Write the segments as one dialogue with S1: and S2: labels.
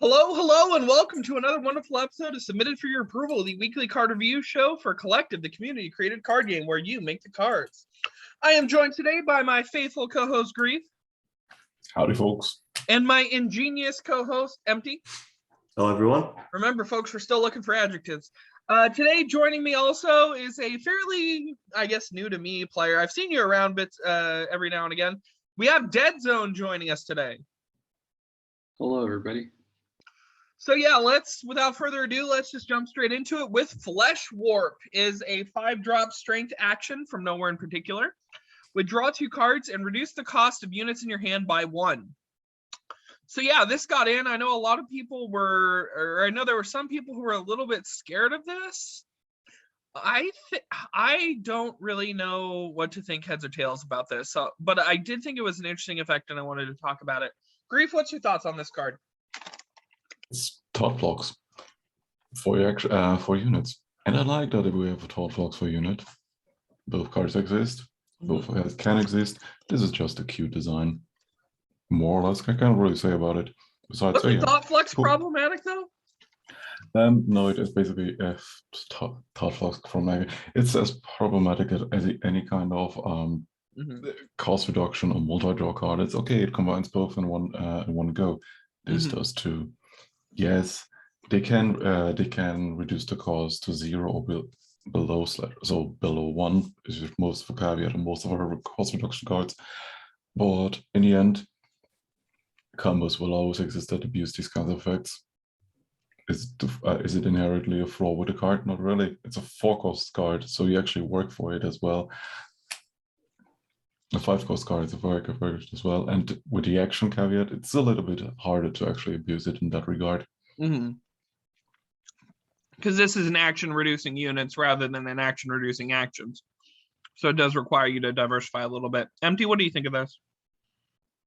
S1: Hello, hello, and welcome to another wonderful episode of Submitted for Your Approval, the weekly card review show for Collective, the community-created card game where you make the cards. I am joined today by my faithful co-host, Grief.
S2: Howdy, folks.
S1: And my ingenious co-host, Empty.
S3: Hello, everyone.
S1: Remember, folks, we're still looking for adjectives. Today, joining me also is a fairly, I guess, new-to-me player. I've seen you around bits every now and again. We have DeadZon joining us today.
S4: Hello, everybody.
S1: So yeah, without further ado, let's just jump straight into it with FleshWarp. Is a 5-drop strength action from nowhere in particular. Would draw 2 cards and reduce the cost of units in your hand by 1. So yeah, this got in. I know a lot of people I know there were some people who were a little bit scared of this. I don't really know what to think heads or tails about this. But I did think it was an interesting effect and I wanted to talk about it. Grief, what's your thoughts on this card?
S2: It's thought blocks for units, and I like that we have a thought blocks for unit. Both cards exist, both can exist. This is just a cute design, more or less. I can't really say about it. Besides,
S1: was the thought flux problematic though?
S2: No, it is basically a thought flux from maybe. It's as problematic as any kind of cost reduction or multi-draw card. It's okay. It combines both in one go. This does too. Yes, they can reduce the cost to 0 or below so below 1 is most of the caveat and most of our cost reduction cards. But in the end, combos will always exist that abuse these kinds of effects. Is it inherently a flaw with the card? Not really. It's a 4-cost card, so you actually work for it as well. The 5-cost card is a work as well, and with the action caveat, it's a little bit harder to actually abuse it in that regard.
S1: Because this is an action reducing units rather than an action reducing actions, so it does require you to diversify a little bit. Empty, what do you think of this?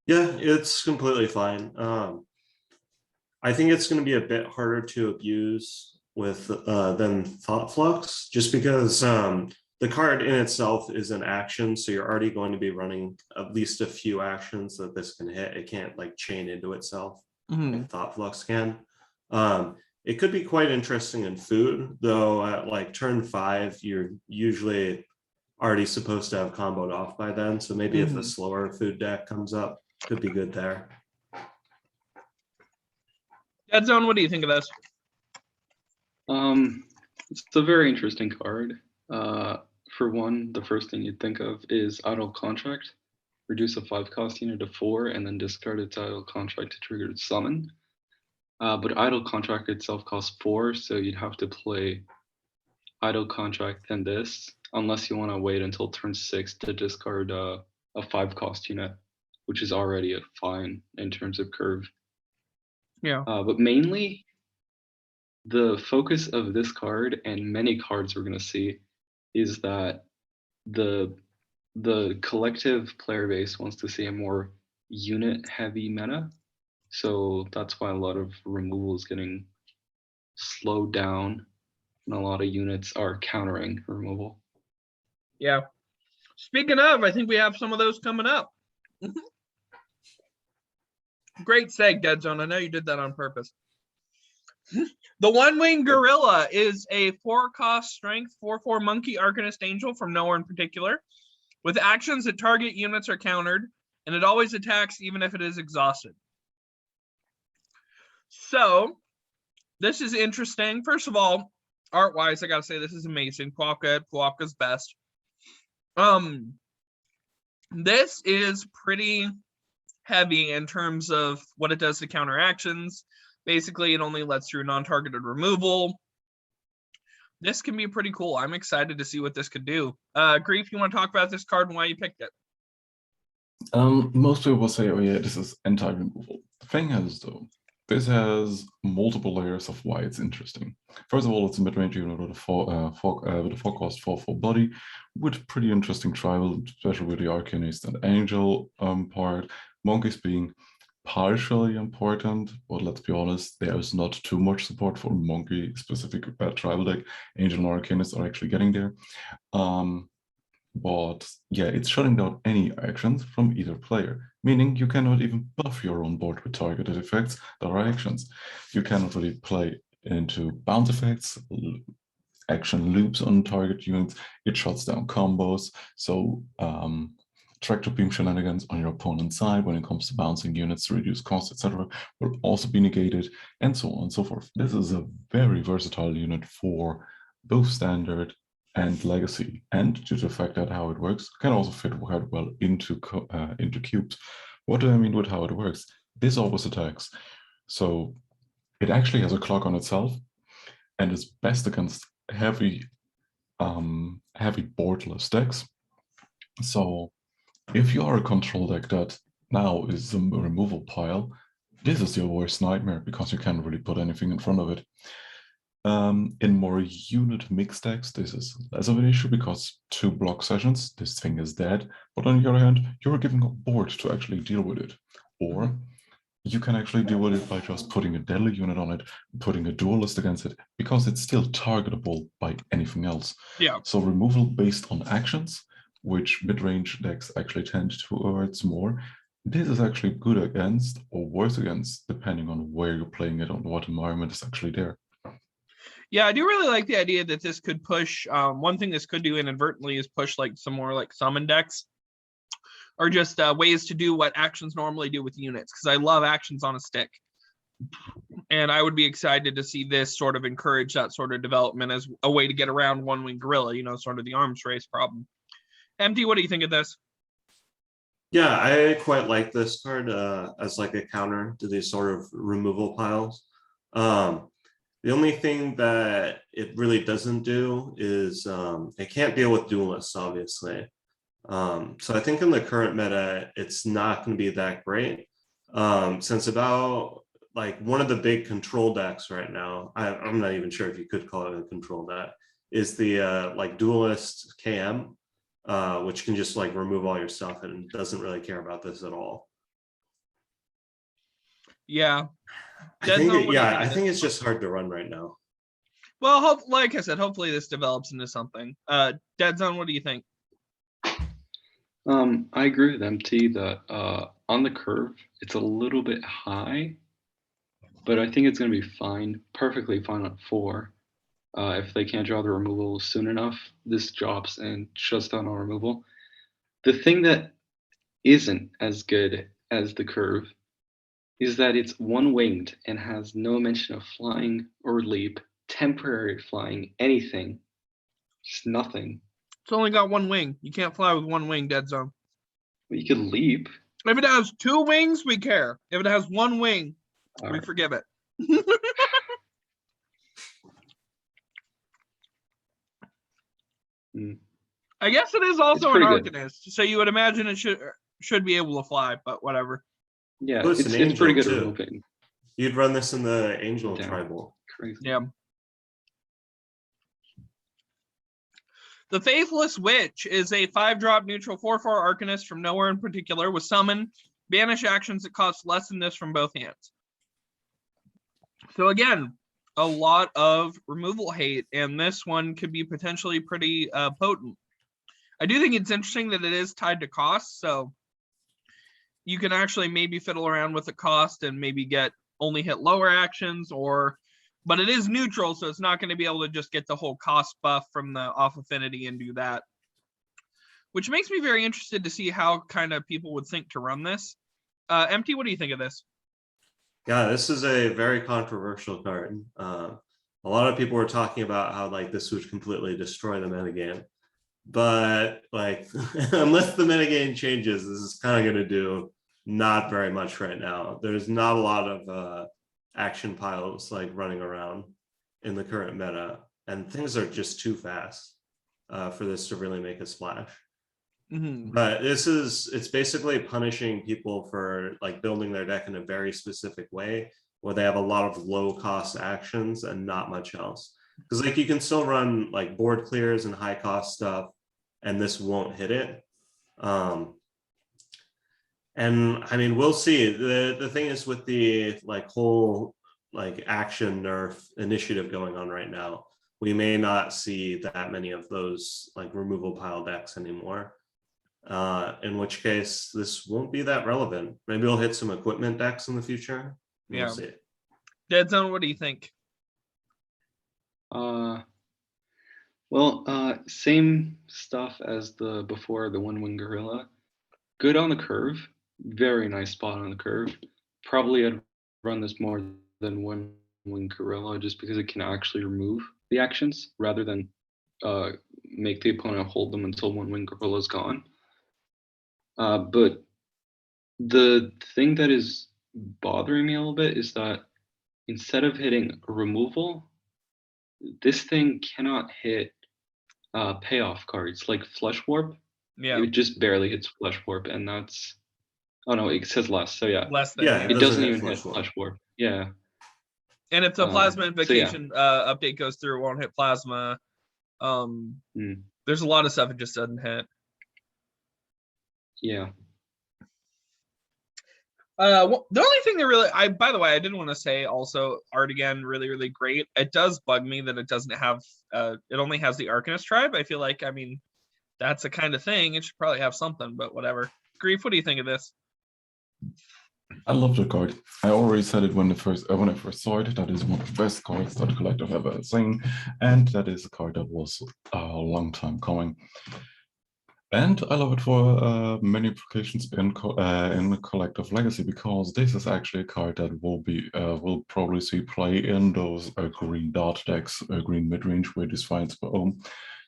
S3: Yeah, it's completely fine. I think it's going to be a bit harder to abuse with than Thought Flux, just because the card in itself is an action, so you're already going to be running at least a few actions that this can hit. It can't like chain into itself like Thought Flux can. It could be quite interesting in food, though at like turn 5, you're usually already supposed to have comboed off by then. So maybe if a slower food deck comes up, could be good there.
S1: DeadZon, what do you think of this?
S4: It's a very interesting card. For one, the first thing you'd think of is idle contract. Reduce a 5-cost unit to 4 and then discard its idle contract to trigger its summon. But idle contract itself costs 4, so you'd have to play idle contract and this, unless you want to wait until turn 6 to discard a 5-cost unit, which is already a fine in terms of curve.
S1: Yeah.
S4: But mainly, the focus of this card and many cards we're going to see is that the collective player base wants to see a more unit-heavy meta. So that's why a lot of removal is getting slowed down, and a lot of units are countering removal.
S1: Yeah. Speaking of, I think we have some of those coming up. Great seg, DeadZon. I know you did that on purpose. The One-Winged Gorilla is a 4-cost strength 4/4 monkey arcanist angel from nowhere in particular. With actions that target units are countered, and it always attacks even if it is exhausted. So, this is interesting. First of all, art-wise, I gotta say this is amazing. Puapka's best. This is pretty heavy in terms of what it does to counter actions. Basically, it only lets through non-targeted removal. This can be pretty cool. I'm excited to see what this could do. Grief, you want to talk about this card and why you picked it?
S2: Most people will say, oh yeah, this is anti-removal. The thing is, though, this has multiple layers of why it's interesting. First of all, it's a mid-range unit with a 4-cost 4/4 body, with pretty interesting tribal, especially with the Arcanist and Angel part. Monkeys being partially important, but let's be honest, there is not too much support for monkey-specific tribal deck. Angel and Arcanist are actually getting there. But yeah, it's shutting down any actions from either player, meaning you cannot even buff your own board with targeted effects that are actions. You cannot really play into bounce effects, action loops on target units. It shuts down combos. So tractor beam shenanigans on your opponent's side when it comes to bouncing units to reduce cost, etc., will also be negated, and so on and so forth. This is a very versatile unit for both standard and legacy, and due to the fact that how it works can also fit quite well into cubes. What do I mean with how it works? This always attacks, so it actually has a clock on itself, and is best against heavy boardless decks. So if you are a control deck that now is a removal pile, this is your worst nightmare because you can't really put anything in front of it. In more unit mixed decks, this is less of an issue because 2 block sessions, this thing is dead. But on the other hand, you're giving a board to actually deal with it. Or you can actually deal with it by just putting a deadly unit on it, putting a duelist against it, because it's still targetable by anything else.
S1: Yeah.
S2: So removal based on actions, which mid-range decks actually tend towards more, this is actually good against or worse against, depending on where you're playing it, on what environment is actually there.
S1: Yeah, I do really like the idea that this could push. One thing this could do inadvertently is push like some more like summon decks, or just ways to do what actions normally do with units, because I love actions on a stick. And I would be excited to see this sort of encourage that sort of development as a way to get around one-wing gorilla, you know, sort of the arms race problem. MT, what do you think of this?
S3: Yeah, I quite like this card as like a counter to these sort of removal piles. The only thing that it really doesn't do is it can't deal with duelists, obviously. So I think in the current meta, it's not going to be that great. Since about like one of the big control decks right now, I'm not even sure if you could call it a control deck, is the like duelist KM, which can just like remove all your stuff and doesn't really care about this at all.
S1: Yeah.
S3: I think it's just hard to run right now.
S1: Well, like I said, hopefully this develops into something. DeadZon, what do you think?
S4: I agree with MT that on the curve, it's a little bit high, but I think it's going to be fine, perfectly fine at 4. If they can't draw the removal soon enough, this drops and shuts down on removal. The thing that isn't as good as the curve is that it's one-winged and has no mention of flying or leap, temporary flying, anything, just nothing.
S1: It's only got 1 wing. You can't fly with 1 wing, DeadZon.
S4: Well, you could leap.
S1: If it has 2 wings, we care. If it has 1 wing, we forgive it. I guess it is also an Arcanist, so you would imagine it should be able to fly, but whatever.
S4: Yeah, it's pretty good at moving.
S3: You'd run this in the Angel Tribal.
S4: Crazy.
S1: Yeah. The Faithless Witch is a 5-drop neutral 4/4 Arcanist from nowhere in particular with summon, banish actions that cost less than this from both hands. So again, a lot of removal hate, and this one could be potentially pretty potent. I do think it's interesting that it is tied to cost, so you can actually maybe fiddle around with the cost and maybe only hit lower actions, but it is neutral, so it's not going to be able to just get the whole cost buff from the off affinity and do that. Which makes me very interested to see how kind of people would think to run this. MT, what do you think of this?
S3: Yeah, this is a very controversial card. A lot of people were talking about how like this would completely destroy the metagame. But like, unless the metagame changes, this is kind of going to do not very much right now. There's not a lot of action piles like running around in the current meta, and things are just too fast for this to really make a splash. But it's basically punishing people for like building their deck in a very specific way where they have a lot of low cost actions and not much else. Because like you can still run like board clears and high cost stuff, and this won't hit it. And I mean, we'll see. The thing is with the like whole like action nerf initiative going on right now, we may not see that many of those like removal pile decks anymore. in which case this won't be that relevant. Maybe we'll hit some equipment decks in the future. We'll see.
S1: DeadZon, what do you think?
S4: Well, same stuff as the before, the one wing gorilla. Good on the curve, very nice spot on the curve. Probably I'd run this more than one wing gorilla just because it can actually remove the actions rather than make the opponent hold them until one wing gorilla is gone. But the thing that is bothering me a little bit is that instead of hitting removal, this thing cannot hit payoff cards like FleshWarp.
S1: Yeah.
S4: It just barely hits FleshWarp, and that's, oh no, it says less. So yeah,
S1: Less than.
S3: Yeah,
S4: it doesn't even hit
S3: FleshWarp.
S4: FleshWarp. Yeah.
S1: And if the Plasma
S4: So,
S1: Invocation update goes through, it won't hit Plasma. There's a lot of stuff it just doesn't hit.
S4: Yeah.
S1: The only thing that really, by the way, I did want to say also, art again, really, really great. It does bug me that it doesn't have, it only has the Arcanist tribe. I feel like, I mean, that's a kind of thing. It should probably have something, but whatever. Grief, what do you think of this?
S2: I love the card. I already said it when I first saw it. That is one of the best cards that Collective ever seen, and that is a card that was a long time coming. And I love it for many applications in Collective Legacy, because this is actually a card that will probably see play in those green dot decks, green midrange, where this finds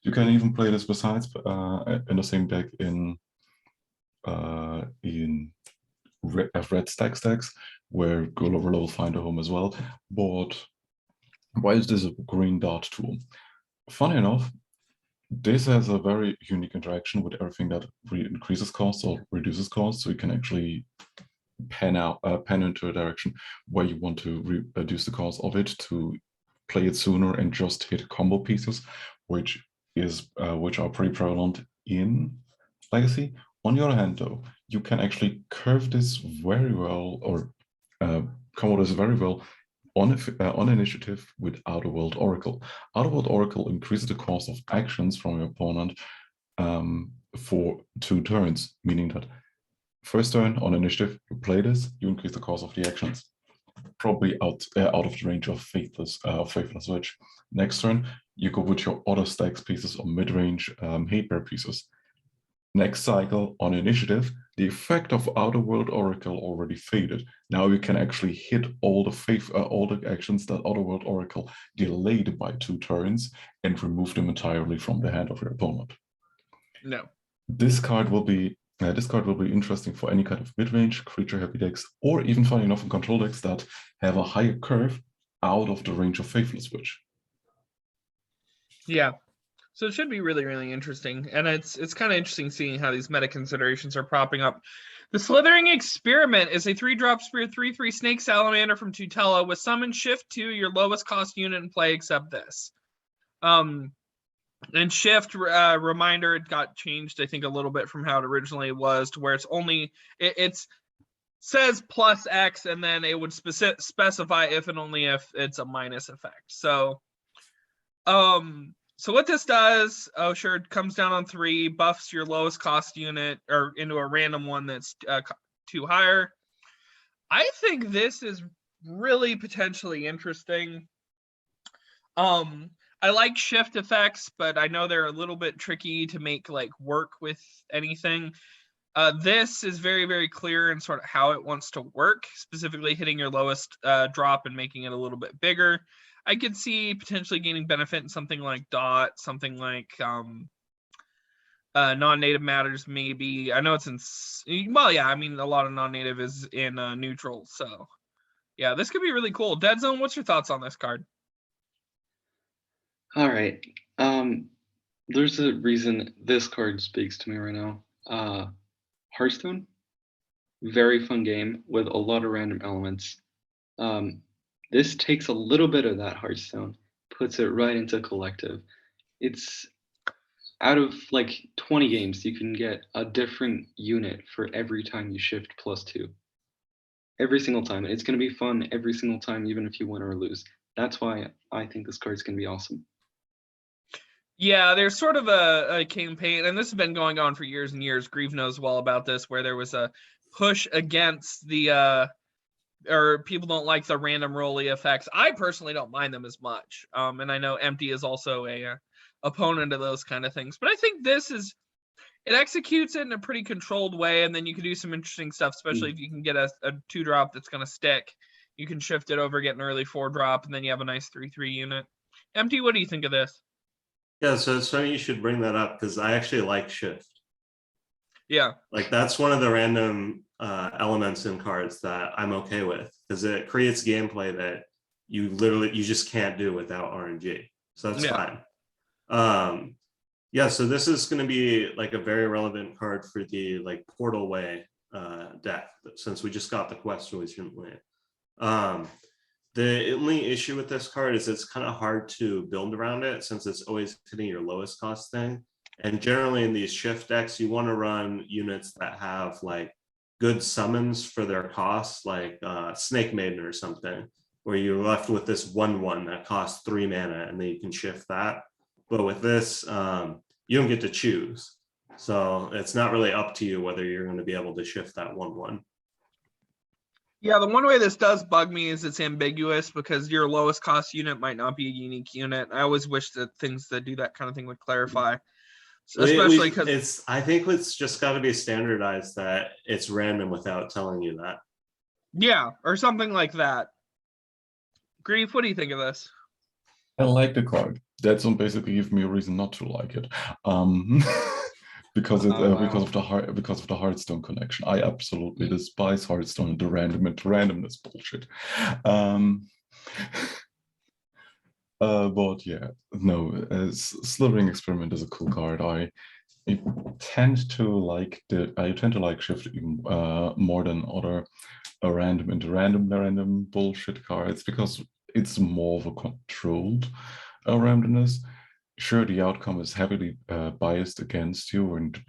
S2: you can even play this besides in the same deck in red stacks decks, where go lower level find a home as well. But why is this a green dot tool? Funny enough, this has a very unique interaction with everything that increases cost or reduces cost, so you can actually pen into a direction where you want to reduce the cost of it to play it sooner and just hit combo pieces, which are pretty prevalent in Legacy. On the other hand, though, you can actually curve this very well, or combo this very well on initiative with Outer World Oracle. Outer World Oracle increases the cost of actions from your opponent for 2 turns, meaning that first turn on initiative, you play this, you increase the cost of the actions. Probably out of the range of Faithless Witch. Next turn, you go with your other stacks pieces or mid-range hate bear pieces. Next cycle on initiative, the effect of Outer World Oracle already faded. Now you can actually hit all the actions that Outer World Oracle delayed by 2 turns and remove them entirely from the hand of your opponent.
S1: No.
S2: This card will be interesting for any kind of mid-range creature heavy decks, or even funny enough in control decks that have a higher curve out of the range of Faithless Witch.
S1: Yeah. So it should be really, really interesting. And it's kind of interesting seeing how these meta considerations are propping up. The Slithering Experiment is a 3-drop Spear 3/3 Snake Salamander from Tutela with summon Shift to your lowest cost unit in play except this. And Shift, reminder, it got changed, I think, a little bit from how it originally was, to where it's only, it says plus X, and then it would specify if and only if it's a minus effect. So, so what this does, it comes down on 3, buffs your lowest cost unit or into a random one that's 2 higher. I think this is really potentially interesting. I like shift effects, but I know they're a little bit tricky to make work with anything. This is very, very clear in sort of how it wants to work, specifically hitting your lowest drop and making it a little bit bigger. I could see potentially gaining benefit in something like Dot, something like non-native matters, maybe. I know it's in, well, yeah, I mean, a lot of non-native is in neutral, so yeah, this could be really cool. DeadZon, what's your thoughts on this card?
S4: All right. There's a reason this card speaks to me right now. Hearthstone, very fun game with a lot of random elements. This takes a little bit of that Hearthstone, puts it right into Collective. It's out of 20 games, you can get a different unit for every time you shift +2. Every single time. It's going to be fun every single time, even if you win or lose. That's why I think this card's going to be awesome.
S1: Yeah, there's sort of a campaign, and this has been going on for years and years. Grieve knows well about this, where there was a push against the or people don't like the random rolly effects. I personally don't mind them as much. And I know Empty is also a opponent of those kind of things. But I think it executes it in a pretty controlled way, and then you can do some interesting stuff, especially if you can get a 2-drop that's going to stick. You can shift it over, get an early 4-drop, and then you have a nice 3/3 unit. Empty, what do you think of this?
S3: Yeah, so it's funny you should bring that up because I actually like shift.
S1: Yeah.
S3: Like that's one of the random elements in cards that I'm okay with because it creates gameplay that you just can't do without RNG. So that's fine. Yeah, so this is going to be like a very relevant card for the like Portal Way deck since we just got the quest recently. The only issue with this card is it's kind of hard to build around it since it's always hitting your lowest cost thing. And generally in these shift decks, you want to run units that have like good summons for their costs, like Snake Maiden or something, where you're left with this 1/1 that costs 3 mana and then you can shift that. But with this, you don't get to choose. So it's not really up to you whether you're going to be able to shift that 1/1.
S1: Yeah, the one way this does bug me is it's ambiguous because your lowest cost unit might not be a unique unit. I always wish that things that do that kind of thing would clarify. Especially because
S3: I think it's just got to be standardized that it's random without telling you that.
S1: Yeah, or something like that. Grief, what do you think of this?
S2: I like the card. DeadZon basically give me a reason not to like it. Because of the Hearthstone connection. I absolutely despise Hearthstone and the randomness bullshit. But yeah, no, Slithering Experiment is a cool card. I tend to like Shift even more than other random bullshit cards because it's more of a controlled randomness. Sure, the outcome is heavily biased against you, and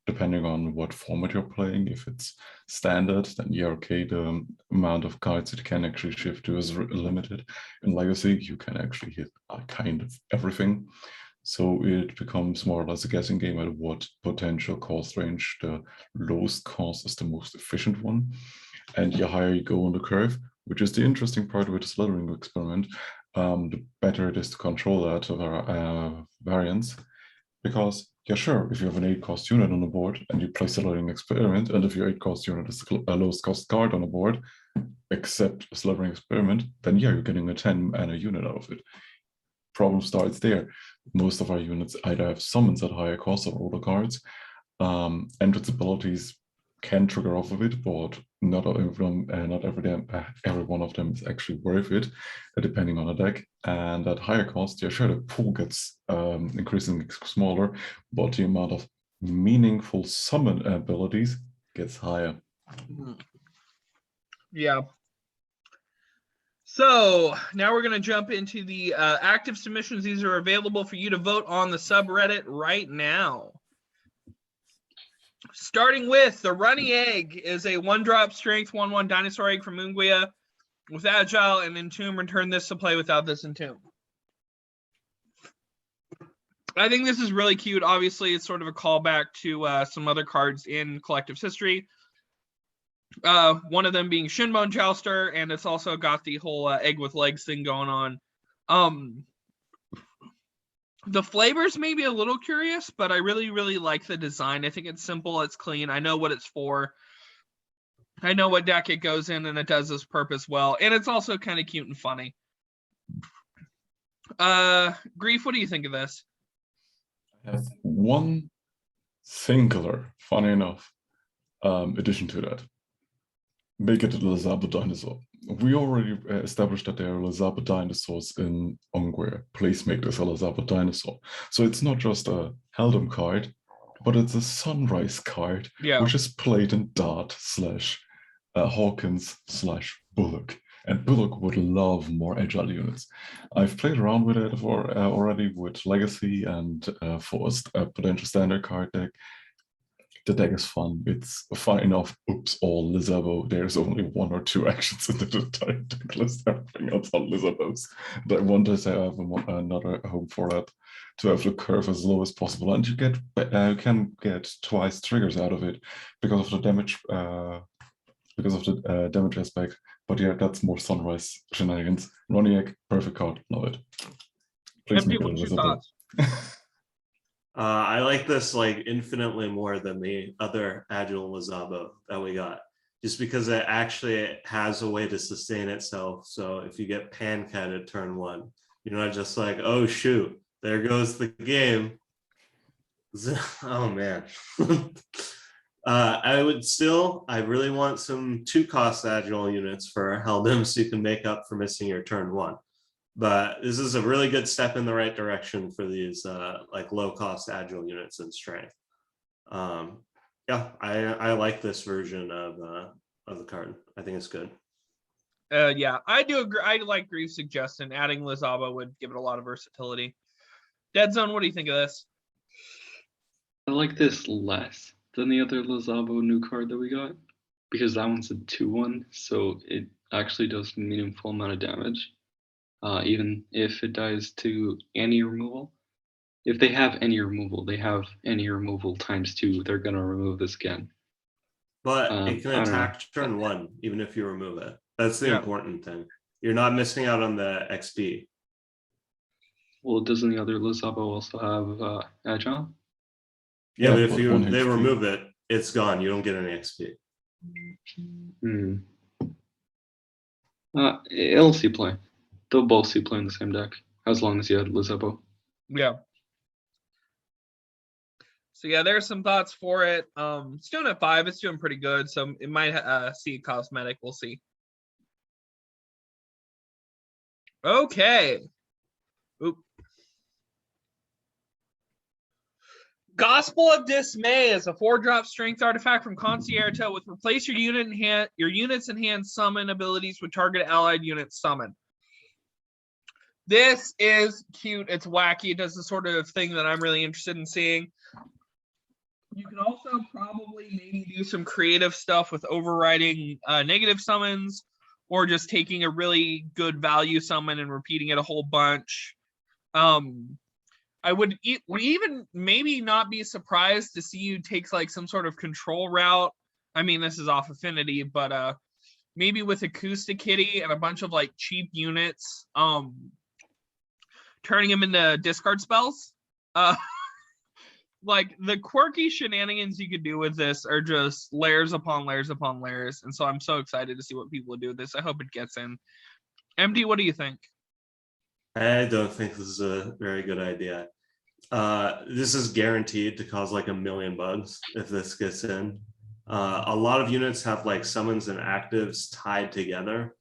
S2: depending on what format you're playing. If it's standard, then yeah, okay, the amount of cards it can actually shift to is limited. In Legacy, you can actually hit kind of everything. So it becomes more or less a guessing game at what potential cost range the lowest cost is the most efficient one. And the higher you go on the curve, which is the interesting part with the Slithering Experiment, the better it is to control that variance. Because, yeah, sure, if you have an 8-cost unit on the board and you play Slithering Experiment, and if your 8-cost unit is the lowest cost card on the board, except Slithering Experiment, then yeah, you're getting a 10 mana unit out of it. Problem starts there. Most of our units either have summons at higher cost or older cards. Andras abilities can trigger off of it, but not every one of them is actually worth it, depending on the deck. And at higher cost, yeah, sure, the pool gets increasingly smaller, but the amount of meaningful summon abilities gets higher.
S1: Yeah. So now we're going to jump into the active submissions. These are available for you to vote on the subreddit right now. Starting with the Runny Egg is a 1-drop strength 1/1 dinosaur egg from Munguia with Agile and Entomb. Return this to play without this Entomb. I think this is really cute. Obviously, it's sort of a callback to some other cards in Collective's history. One of them being Shinbone Jouster, and it's also got the whole egg with legs thing going on. The flavors may be a little curious, but I really, really like the design. I think it's simple, it's clean. I know what it's for. I know what deck it goes in, and it does this purpose well. And it's also kind of cute and funny. Grief, what do you think of this?
S2: I have one singular, funny enough, addition to that. Make it a Lazaba dinosaur. We already established that there are Lazaba dinosaurs in Ongware. Please make this a Lazaba dinosaur. So it's not just a Heldom card, but it's a Sunrise card, which is played in Dart / Hawkins / Bullock. And Bullock would love more agile units. I've played around with it already with Legacy and Forced, a potential standard card deck. the deck is fun. It's fun enough. Oops, all Lizabo. There's only 1 or 2 actions in the entire deck list. Everything else are Lizabos. And I want to say I have another home for that, to have the curve as low as possible, and you can get twice triggers out of it because of the damage. Because of the damage aspect. But yeah, that's more Sunrise shenanigans. Runny Egg, perfect card. Love it. Please
S1: Empty,
S2: make it
S1: what's your
S2: Lizabo.
S1: thoughts?
S3: I like this like infinitely more than the other Agile Lizabo that we got, just because it actually has a way to sustain itself. So if you get pan-cat at turn 1, you're not just like, oh shoot, there goes the game. Oh man. I really want some 2-cost Agile units for Heldim so you can make up for missing your turn 1. But this is a really good step in the right direction for these like low-cost Agile units and strength. Yeah, I like this version of the card. I think it's good.
S1: Yeah, I do agree. I like Grief's suggestion. Adding Lizaba would give it a lot of versatility. DeadZon, what do you think of this?
S4: I like this less than the other Lizabo new card that we got, because that one's a 2/1, so it actually does meaningful amount of damage, even if it dies to any removal. If they have any removal, they have any removal ×2. They're gonna remove this again.
S3: But it can
S4: I don't
S3: attack
S4: know.
S3: turn 1, even if you remove it. That's the
S1: Yeah.
S3: important thing. You're not missing out on the XP.
S4: Well, doesn't the other Lizabo also have Agile?
S3: Yeah, but if
S2: but 1
S3: they
S2: HP.
S3: remove it, it's gone. You don't get any XP.
S4: It'll see play. They'll both see play in the same deck, as long as you had Lizabo.
S1: Yeah. So yeah, there's some thoughts for it. It's doing at 5. It's doing pretty good. So it might see cosmetic. We'll see. Okay. Oop. Gospel of Dismay is a 4-drop strength artifact from Concierto with replace your units in hand summon abilities with target allied units summon. This is cute. It's wacky. It does the sort of thing that I'm really interested in seeing. You can also probably maybe do some creative stuff with overriding negative summons, or just taking a really good value summon and repeating it a whole bunch. I would even maybe not be surprised to see you take like some sort of control route. I mean, this is off affinity, but maybe with Acoustic Kitty and a bunch of like cheap units, turning them into discard spells. Like the quirky shenanigans you could do with this are just layers upon layers upon layers. And so I'm so excited to see what people do with this. I hope it gets in. MD, what do you think?
S3: I don't think this is a very good idea. This is guaranteed to cause like 1 million bugs if this gets in. A lot of units have like summons and actives tied together.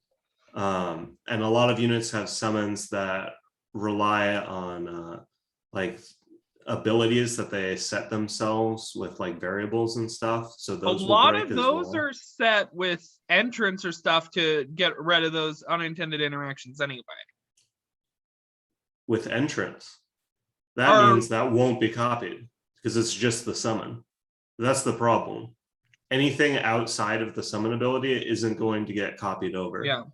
S3: And a lot of units have summons that rely on like abilities that they set themselves with like variables and stuff. So those
S1: a lot
S3: will break
S1: of
S3: as
S1: those
S3: well.
S1: are set with entrance or stuff to get rid of those unintended interactions anyway.
S3: With entrance. That means that won't be copied because it's just the summon. That's the problem. Anything outside of the summon ability isn't going to get copied over.
S1: Yeah.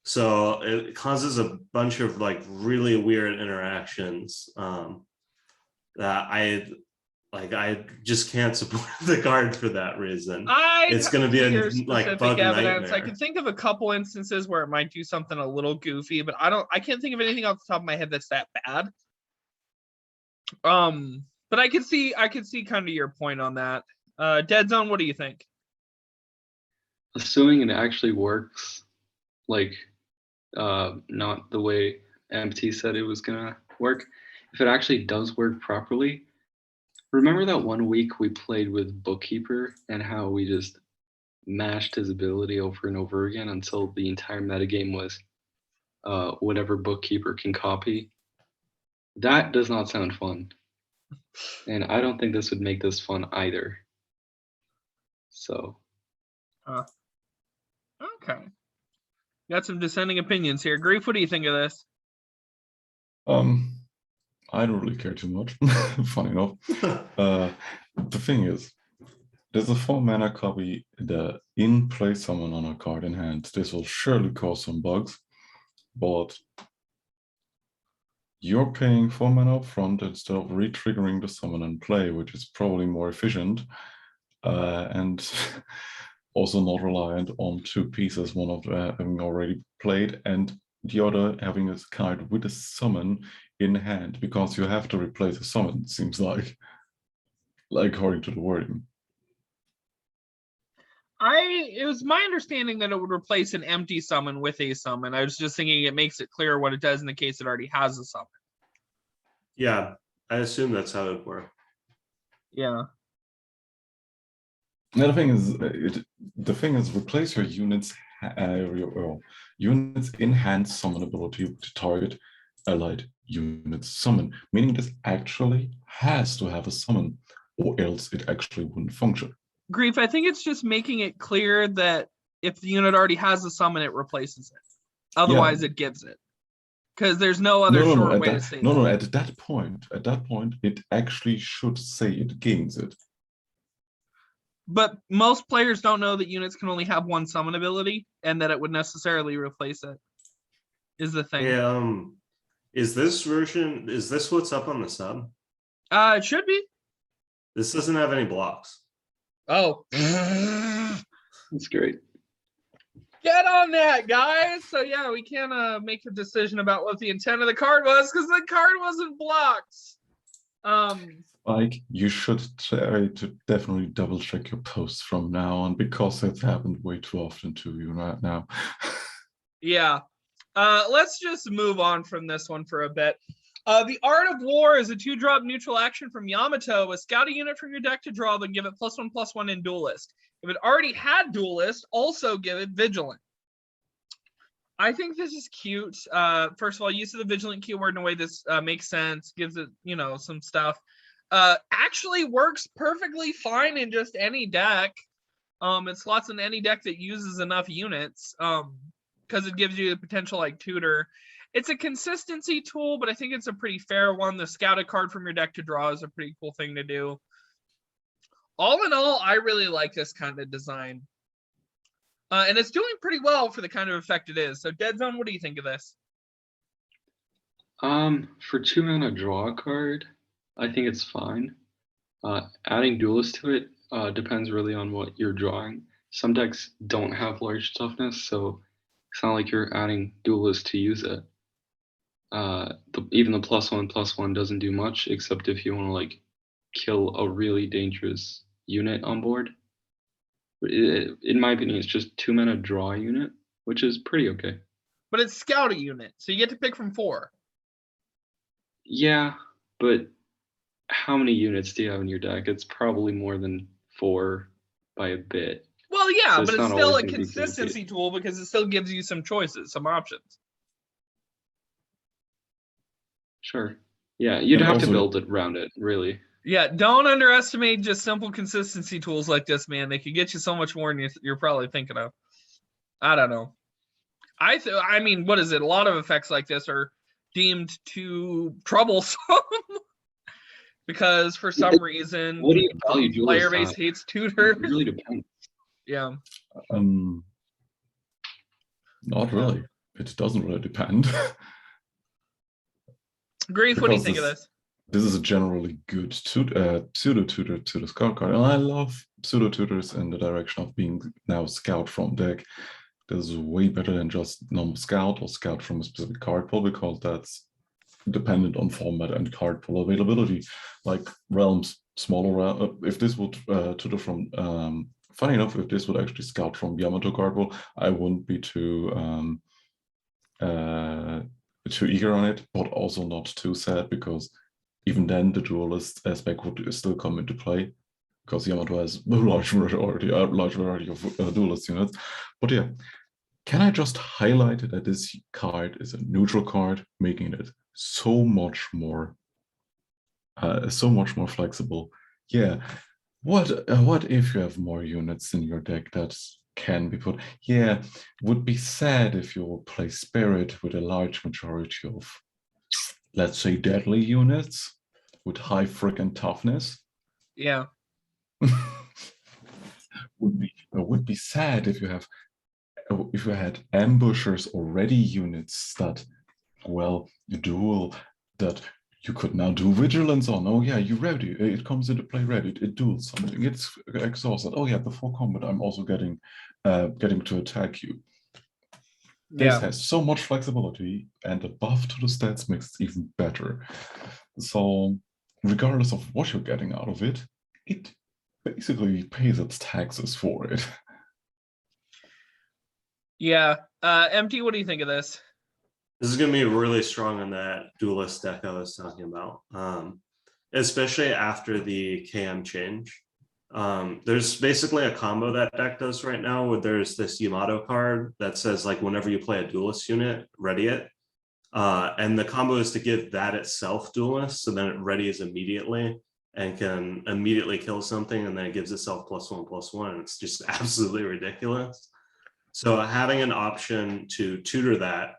S3: So it causes a bunch of like really weird interactions that I just can't support the card for that reason. It's going to be a like bug
S1: evidence.
S3: nightmare.
S1: I can think of a couple instances where it might do something a little goofy, but I can't think of anything off the top of my head that's that bad. But I could see kind of your point on that. DeadZon, what do you think?
S4: Assuming it actually works, like not the way MT said it was gonna work. If it actually does work properly, remember that one week we played with Bookkeeper and how we just mashed his ability over and over again until the entire metagame was whatever Bookkeeper can copy? That does not sound fun. And I don't think this would make this fun either. So.
S1: Okay. Got some dissenting opinions here. Grief, what do you think of this?
S2: I don't really care too much. Funny enough. The thing is, there's a 4-mana copy, the in-play summon on a card in hand. This will surely cause some bugs, but you're paying 4 mana up front instead of re-triggering the summon and play, which is probably more efficient and also not reliant on 2 pieces, one of them having already played and the other having a card with a summon in hand, because you have to replace a summon, it seems like according to the wording.
S1: It was my understanding that it would replace an empty summon with a summon. I was just thinking it makes it clear what it does in the case it already has a summon.
S3: Yeah, I assume that's how it would work.
S1: Yeah.
S2: Now, the thing is, replace your units units in hand summon ability to target allied units summon, meaning this actually has to have a summon, or else it actually wouldn't function.
S1: Grief, I think it's just making it clear that if the unit already has a summon, it replaces it. Otherwise, it gives it. Because there's no other short way to say that.
S2: No, at that point, it actually should say it gains it.
S1: But most players don't know that units can only have one summon ability and that it would necessarily replace it, is the thing.
S3: Yeah, is this what's up on the sub?
S1: It should be.
S3: This doesn't have any blocks.
S1: Oh.
S4: That's great.
S1: Get on that, guys. So yeah, we can make a decision about what the intent of the card was, because the card wasn't blocked.
S2: Like, you should try to definitely double check your posts from now on, because it's happened way too often to you right now.
S1: Yeah. Let's just move on from this one for a bit. The Art of War is a 2-drop neutral action from Yamato. Scout a unit from your deck to draw, then give it +1/+1 in Duelist. If it already had Duelist, also give it Vigilant. I think this is cute. First of all, use of the Vigilant keyword in a way this makes sense, gives it, some stuff. Actually works perfectly fine in just any deck. It slots in any deck that uses enough units, because it gives you the potential like tutor. It's a consistency tool, but I think it's a pretty fair one. The scout a card from your deck to draw is a pretty cool thing to do. All in all, I really like this kind of design. And it's doing pretty well for the kind of effect it is. So DeadZon, what do you think of this?
S4: For 2 mana draw a card, I think it's fine. Adding Duelist to it depends really on what you're drawing. Some decks don't have large toughness, so it's not like you're adding Duelist to use it. Even the +1/+1 doesn't do much, except if you want to like kill a really dangerous unit on board. In my opinion, it's just 2 mana draw unit, which is pretty okay.
S1: But it's scout a unit, so you get to pick from 4.
S4: Yeah, but how many units do you have in your deck? It's probably more than 4 by a bit.
S1: Well, yeah,
S4: So
S1: but
S4: it's
S1: it's
S4: not
S1: still
S4: always
S1: a
S4: gonna be
S1: consistency tool because it still gives you some choices, some options.
S4: Sure. Yeah, you'd
S2: And
S4: have to
S2: also-
S4: build it around it, really.
S1: Yeah, don't underestimate just simple consistency tools like this, man. They can get you so much more than you're probably thinking of. I don't know. I mean, what is it? A lot of effects like this are deemed too troublesome because for some reason,
S4: What do you value
S1: the player
S4: Duelist
S1: base
S4: at?
S1: hates tutors.
S4: It really depends.
S1: Yeah.
S2: Not really. It doesn't really depend.
S1: Grief, what do you
S2: Because
S1: think of this?
S2: This is a generally good pseudo tutor to the scout card, and I love pseudo tutors in the direction of being now scout from deck. This is way better than just normal scout or scout from a specific card pool, because that's dependent on format and card pool availability. Like realms, smaller realm. If this would tutor from, funny enough, if this would actually scout from Yamato card pool, I wouldn't be too eager on it, but also not too sad, because even then the duelist aspect would still come into play, because Yamato has a large variety of duelist units. But yeah, can I just highlight that this card is a neutral card, making it so much more flexible? Yeah. What if you have more units in your deck that can be put? Yeah, would be sad if you will play Spirit with a large majority of, let's say, deadly units with high freaking toughness.
S1: Yeah.
S2: would be sad if you had ambushers or ready units that, well, you duel, that you could now do vigilance on. Oh yeah, you ready? It comes into play ready. It duels something. It's exhausted. Oh yeah, before combat, I'm also getting to attack you. This has so much flexibility, and the buff to the stats makes it even better. So regardless of what you're getting out of it, it basically pays its taxes for it.
S1: Yeah. MT, what do you think of this?
S3: This is going to be really strong in that duelist deck I was talking about, especially after the KM change. There's basically a combo that deck does right now where there's this Yamato card that says, like, whenever you play a duelist unit, ready it. And the combo is to give that itself duelist, so then it readies immediately and can immediately kill something, and then it gives itself +1/+1. And it's just absolutely ridiculous. So having an option to tutor that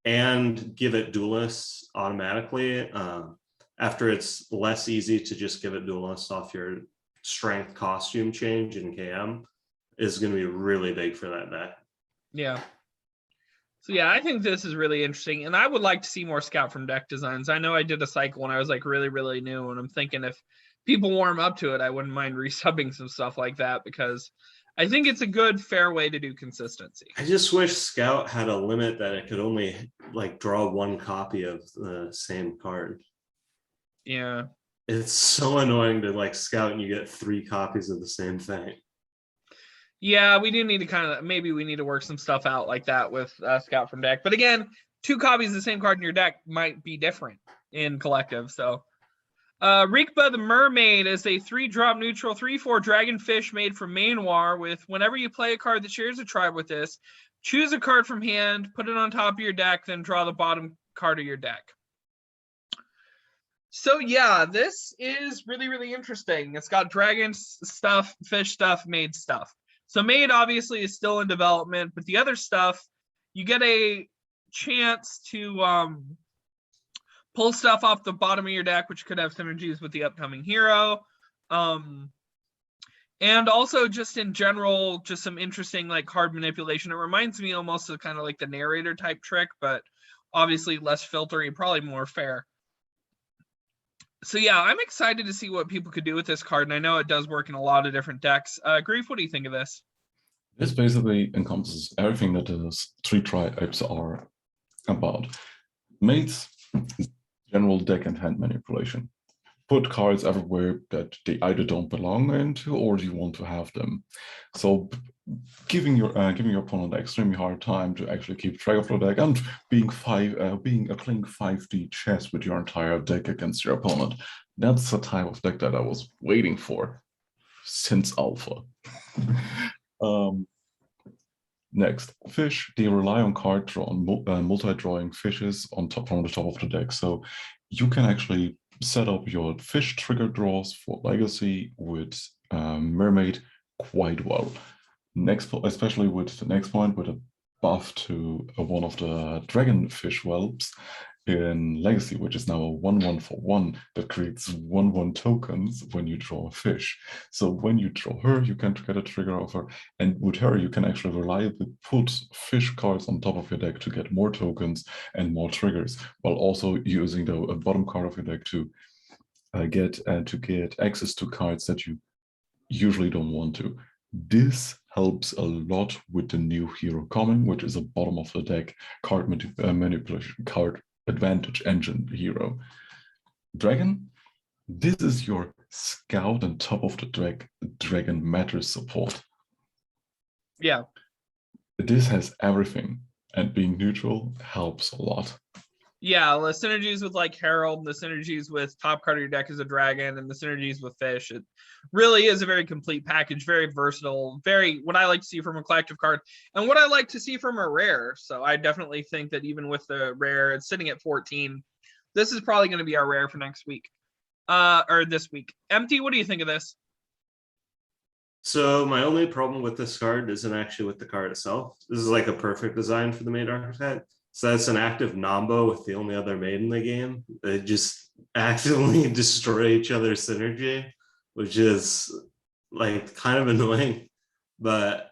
S3: and give it duelists automatically, after it's less easy to just give it duelists off your strength costume change in KM, is going to be really big for that deck.
S1: Yeah. So yeah, I think this is really interesting, and I would like to see more scout from deck designs. I know I did a cycle when I was like really new, and I'm thinking if people warm up to it, I wouldn't mind resubbing some stuff like that, because I think it's a good, fair way to do consistency.
S3: I just wish Scout had a limit that it could only like draw one copy of the same card.
S1: Yeah.
S3: It's so annoying to like Scout and you get 3 copies of the same thing.
S1: Yeah, we do need to maybe we need to work some stuff out like that with Scout from deck. But again, 2 copies of the same card in your deck might be different in collective. So Rybka Mer-Maid is a 3-drop neutral 3/4 dragonfish made from Manwar with whenever you play a card that shares a tribe with this, choose a card from hand, put it on top of your deck, then draw the bottom card of your deck. So yeah, this is really interesting. It's got dragon stuff, fish stuff, maid stuff. So maid obviously is still in development, but the other stuff, you get a chance to pull stuff off the bottom of your deck, which could have synergies with the upcoming hero. And also just in general, just some interesting like card manipulation. It reminds me almost of kind of like the narrator type trick, but obviously less filtering, probably more fair. So yeah, I'm excited to see what people could do with this card, and I know it does work in a lot of different decks. Grief, what do you think of this?
S2: This basically encompasses everything that the 3 tribes are about. Maids, general deck and hand manipulation. Put cards everywhere that they either don't belong into or you want to have them. So giving your opponent an extremely hard time to actually keep track of the deck, and being playing 5D chess with your entire deck against your opponent. That's the type of deck that I was waiting for since Alpha. Next, fish. They rely on card draw, on multi-drawing fishes on top from the top of the deck. So you can actually set up your fish trigger draws for Legacy with Mermaid quite well. Next, especially with the next point, with a buff to one of the dragonfish whelps in Legacy, which is now a 1/1 for 1 that creates 1/1 tokens when you draw a fish. So when you draw her, you can get a trigger of her, and with her you can actually reliably put fish cards on top of your deck to get more tokens and more triggers, while also using the bottom card of your deck to get access to cards that you usually don't want to. This helps a lot with the new hero coming, which is a bottom of the deck card manipulation, card advantage engine hero. Dragon, this is your scout and top of the deck dragon matters support.
S1: Yeah.
S2: This has everything, and being neutral helps a lot.
S1: Yeah, the synergies with like Herald, the synergies with top card of your deck as a dragon, and the synergies with fish. It really is a very complete package, very versatile, very what I like to see from a collective card, and what I like to see from a rare. So I definitely think that even with the rare, it's sitting at 14. This is probably going to be our rare for next week, or this week. MT, what do you think of this?
S3: So my only problem with this card isn't actually with the card itself. This is like a perfect design for the maid archetype. So that's an active Nombo with the only other maid in the game. They just accidentally destroy each other's synergy, which is like kind of annoying. but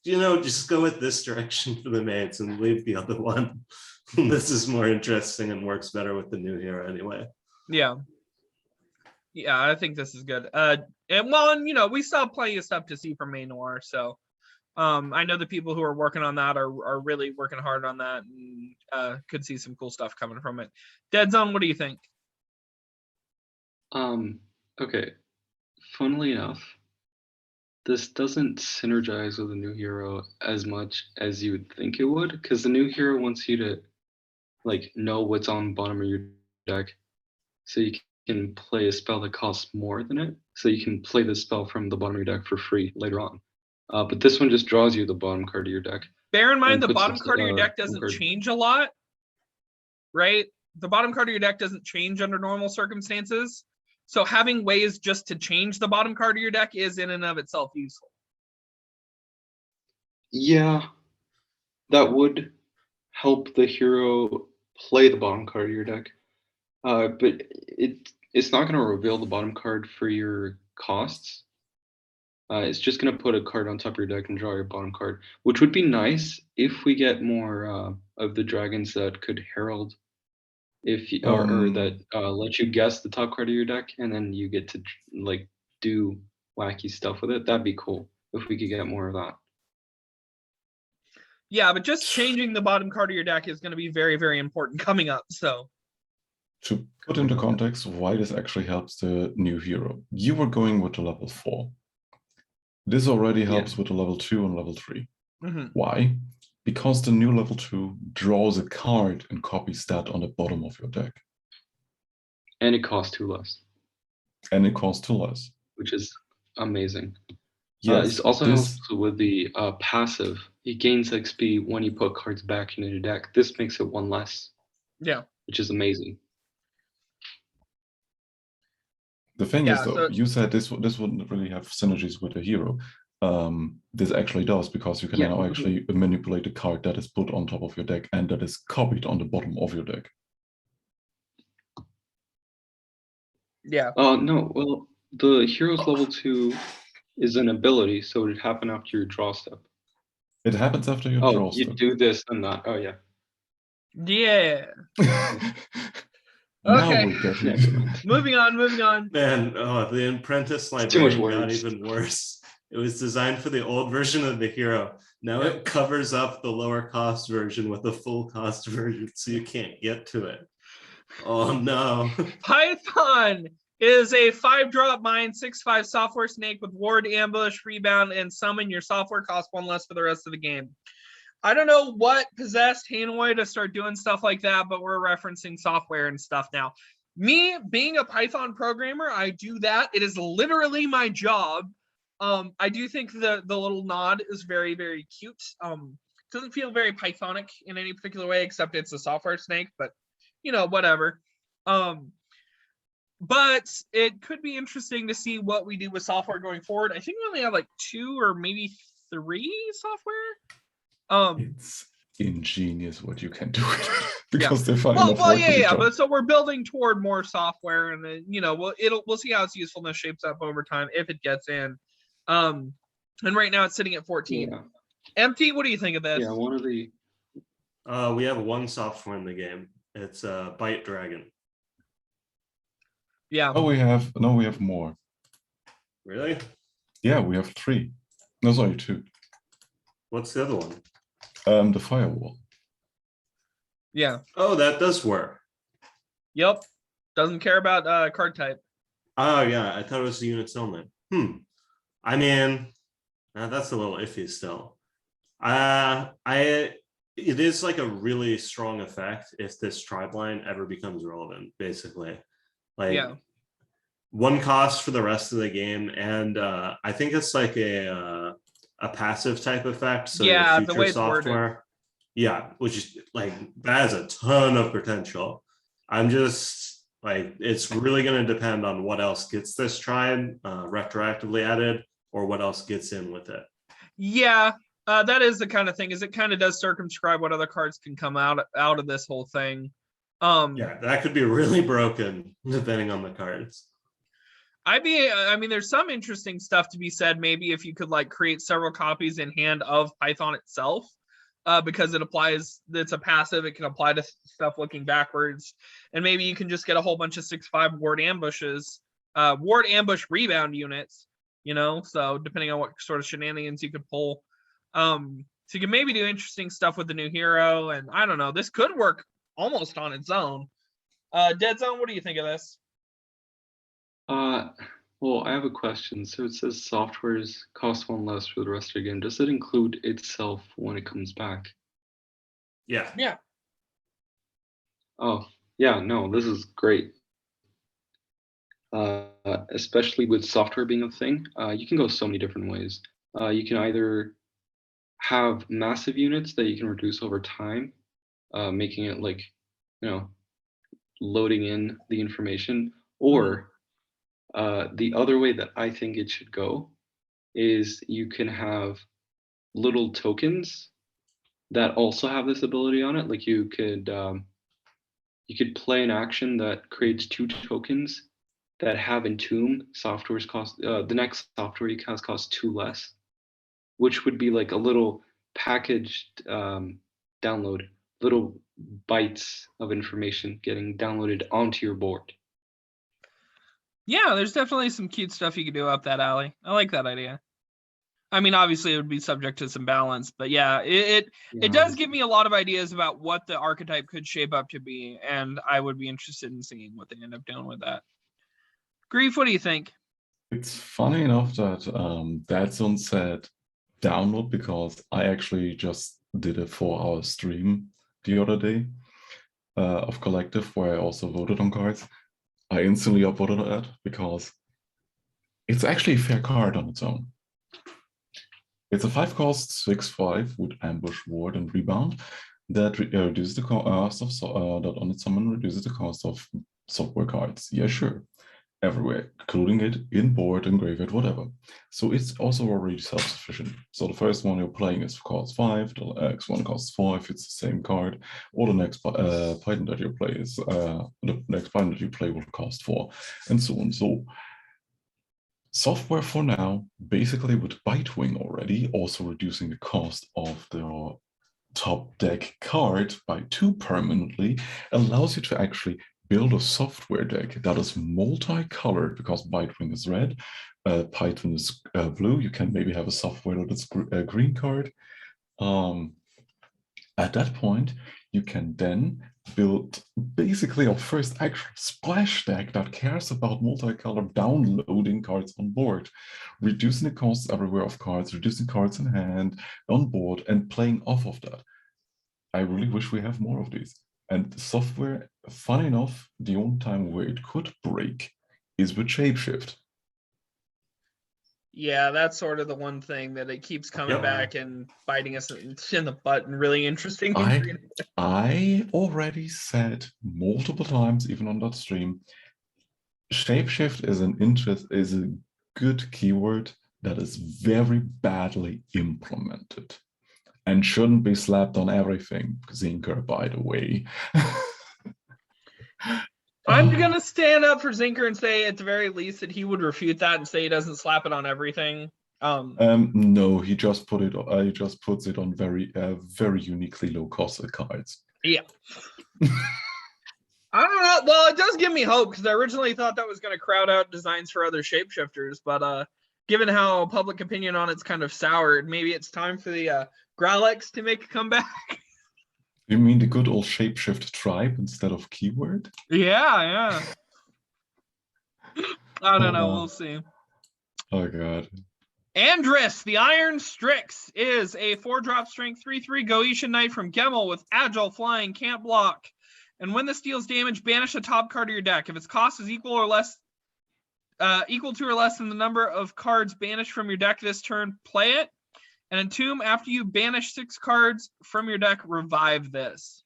S3: just go with this direction for the maids and leave the other one. This is more interesting and works better with the new hero anyway.
S1: Yeah, I think this is good. And we still have plenty of stuff to see from Maynor, so I know the people who are working on that are really working hard on that, and could see some cool stuff coming from it. DeadZon, what do you think?
S4: Okay. Funnily enough, this doesn't synergize with a new hero as much as you would think it would, because the new hero wants you to know what's on the bottom of your deck, so you can play a spell that costs more than it, so you can play the spell from the bottom of your deck for free later on. But this one just draws you the bottom card of your deck.
S1: Bear in mind the bottom card of your deck doesn't change a lot, right? The bottom card of your deck doesn't change under normal circumstances. So having ways just to change the bottom card of your deck is in and of itself useful.
S4: Yeah, that would help the hero play the bottom card of your deck. But it's not going to reveal the bottom card for your costs. It's just going to put a card on top of your deck and draw your bottom card, which would be nice if we get more of the dragons that could herald, or that let you guess the top card of your deck, and then you get to do wacky stuff with it. That'd be cool if we could get more of that.
S1: Yeah, but just changing the bottom card of your deck is going to be very, very important coming up. So
S2: to put into context why this actually helps the new hero, you were going with the level 4. This already helps with the level 2 and level 3.
S1: Mm-hmm.
S2: Why? Because the new level 2 draws a card and copies that on the bottom of your deck.
S4: And it costs 2 less.
S2: And it costs 2 less.
S4: Which is amazing.
S2: Yes,
S4: it also helps with the passive. It gains XP when you put cards back into your deck. This makes it 1 less.
S1: Yeah.
S4: Which is amazing.
S2: The thing is, though, you said this wouldn't really have synergies with the hero. This actually does, because you can now actually manipulate a card that is put on top of your deck and that is copied on the bottom of your deck.
S1: Yeah.
S4: No, well, the hero's level 2 is an ability, so it would happen after your draw step.
S2: It happens after your draw step.
S4: You do this and that. Oh, yeah.
S1: Yeah.
S2: Now
S1: Okay.
S2: we're getting
S1: moving on.
S3: Man, the Apprentice library got even worse. It was designed for the old version of the hero. Now it covers up the lower cost version with the full cost version, so you can't get to it. Oh no.
S1: Python is a 5-drop mine, 6/5 software snake with ward, ambush, rebound, and summon. Your software costs 1 less for the rest of the game. I don't know what possessed Hanoi to start doing stuff like that, but we're referencing software and stuff now. Me being a Python programmer, I do that. It is literally my job. I do think the little nod is very, very cute. Doesn't feel very Pythonic in any particular way, except it's a software snake, but whatever. But it could be interesting to see what we do with software going forward. I think we only have 2 or maybe 3 software.
S2: It's ingenious what you can do with it, because they find
S1: but so we're building toward more software, and then we'll see how its usefulness shapes up over time if it gets in. And right now it's sitting at 14.
S4: Yeah.
S1: Empty, what do you think of this?
S4: Yeah, one of the
S3: we have 1 software in the game. It's Bite Dragon.
S1: Yeah.
S2: Oh, we have more.
S3: Really?
S2: Yeah, we have 3. No, sorry, 2.
S3: What's the other one?
S2: The Firewall.
S1: Yeah.
S3: Oh, that does work.
S1: Yep. Doesn't care about card type.
S3: Oh yeah, I thought it was the units only. I mean, that's a little iffy still. It is a really strong effect if this tribe line ever becomes relevant, basically. 1 cost for the rest of the game, and I think it's a passive type effect. So
S1: yeah,
S3: future
S1: the way it's
S3: software, which is that has a ton of potential. I'm just it's really going to depend on what else gets this tribe retroactively added, or what else gets in with it.
S1: Yeah, that is the kind of thing. Is it kind of does circumscribe what other cards can come out of this whole thing.
S3: Yeah, that could be really broken depending on the cards.
S1: I mean, there's some interesting stuff to be said. Maybe if you could like create several copies in hand of Python itself, because it's a passive, it can apply to stuff looking backwards. And maybe you can just get a whole bunch of 6/5 ward ambushes, ward ambush rebound units, so depending on what sort of shenanigans you could pull. So you can maybe do interesting stuff with the new hero. And I don't know, this could work almost on its own. DeadZon, what do you think of this?
S4: Well, I have a question. So it says softwares cost 1 less for the rest of the game. Does it include itself when it comes back?
S3: Yeah.
S1: Yeah.
S4: Oh, yeah, no, this is great. Especially with software being a thing, you can go so many different ways. You can either have massive units that you can reduce over time, making it like, loading in the information, or the other way that I think it should go is you can have little tokens that also have this ability on it. Like you could play an action that creates 2 tokens that have entomb. Software's cost the next software you cast costs 2 less, which would be like a little packaged download, little bytes of information getting downloaded onto your board.
S1: Yeah, there's definitely some cute stuff you could do up that alley. I like that idea. I mean, obviously it would be subject to some balance, but yeah, it does give me a lot of ideas about what the archetype could shape up to be, and I would be interested in seeing what they end up doing with that. Grief, what do you think?
S2: It's funny enough that DeadZon said download, because I actually just did a 4-hour stream the other day of Collective where I also voted on cards. I instantly upvoted that because it's actually a fair card on its own. It's a 5-cost 6/5 with ambush, ward, and rebound that reduces the cost of that on its summon reduces the cost of software cards. Yeah, sure, everywhere, including it in board and graveyard, whatever. So it's also already self-sufficient. So the first one you're playing is costs 5, the next one costs 4 if it's the same card, or the next Python that you play is the next Python that you play will cost 4, and so on. So software for now, basically with Bitewing already, also reducing the cost of the top deck card by 2 permanently, allows you to actually build a software deck that is multicolored, because Bitewing is red, Python is blue. You can maybe have a software that is a green card. At that point, you can then build basically our first actual splash deck that cares about multicolored downloading cards on board, reducing the costs everywhere of cards, reducing cards in hand, on board, and playing off of that. I really wish we have more of these. And software, fun enough, the only time where it could break is with Shapeshift.
S1: Yeah, that's sort of the one thing that it keeps coming back and biting us in the butt in really interesting ways.
S2: I already said multiple times, even on that stream, Shapeshift is a good keyword that is very badly implemented and shouldn't be slapped on everything. Zinker, by the way.
S1: I'm gonna stand up for Zinker and say at the very least that he would refute that and say he doesn't slap it on everything.
S2: No, he just puts it on very uniquely low cost cards.
S1: Yeah. I don't know. Well, it does give me hope, because I originally thought that was going to crowd out designs for other shapeshifters, but given how public opinion on it's kind of soured, maybe it's time for the Growlix to make a comeback.
S2: You mean the good old shapeshift tribe instead of keyword?
S1: Yeah. I don't know. We'll see.
S2: Oh god.
S1: Andras, the Iron Strix, is a 4-drop strength 3/3 Goetian Knight from Gemmel with agile, flying, can't block. And when this deals damage, banish a top card of your deck. If its cost is equal to or less than the number of cards banished from your deck this turn, play it. And entomb, after you banish 6 cards from your deck, revive this.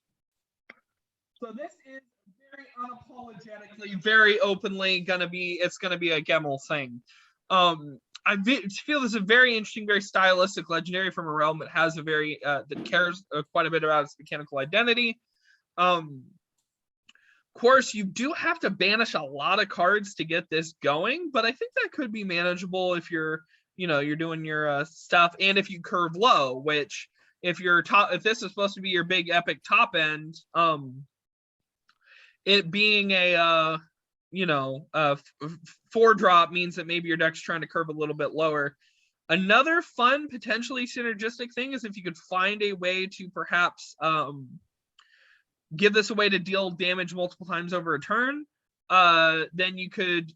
S1: So this is very unapologetically, very openly gonna be a Gemmel thing. I feel this is a very interesting, very stylistic legendary from a realm that has a very that cares quite a bit about its mechanical identity. course, you do have to banish a lot of cards to get this going, but I think that could be manageable if you're, you're doing your stuff, and if you curve low, which if this is supposed to be your big epic top end, it being a 4-drop means that maybe your deck's trying to curve a little bit lower. Another fun, potentially synergistic thing is if you could find a way to perhaps give this a way to deal damage multiple times over a turn, then you could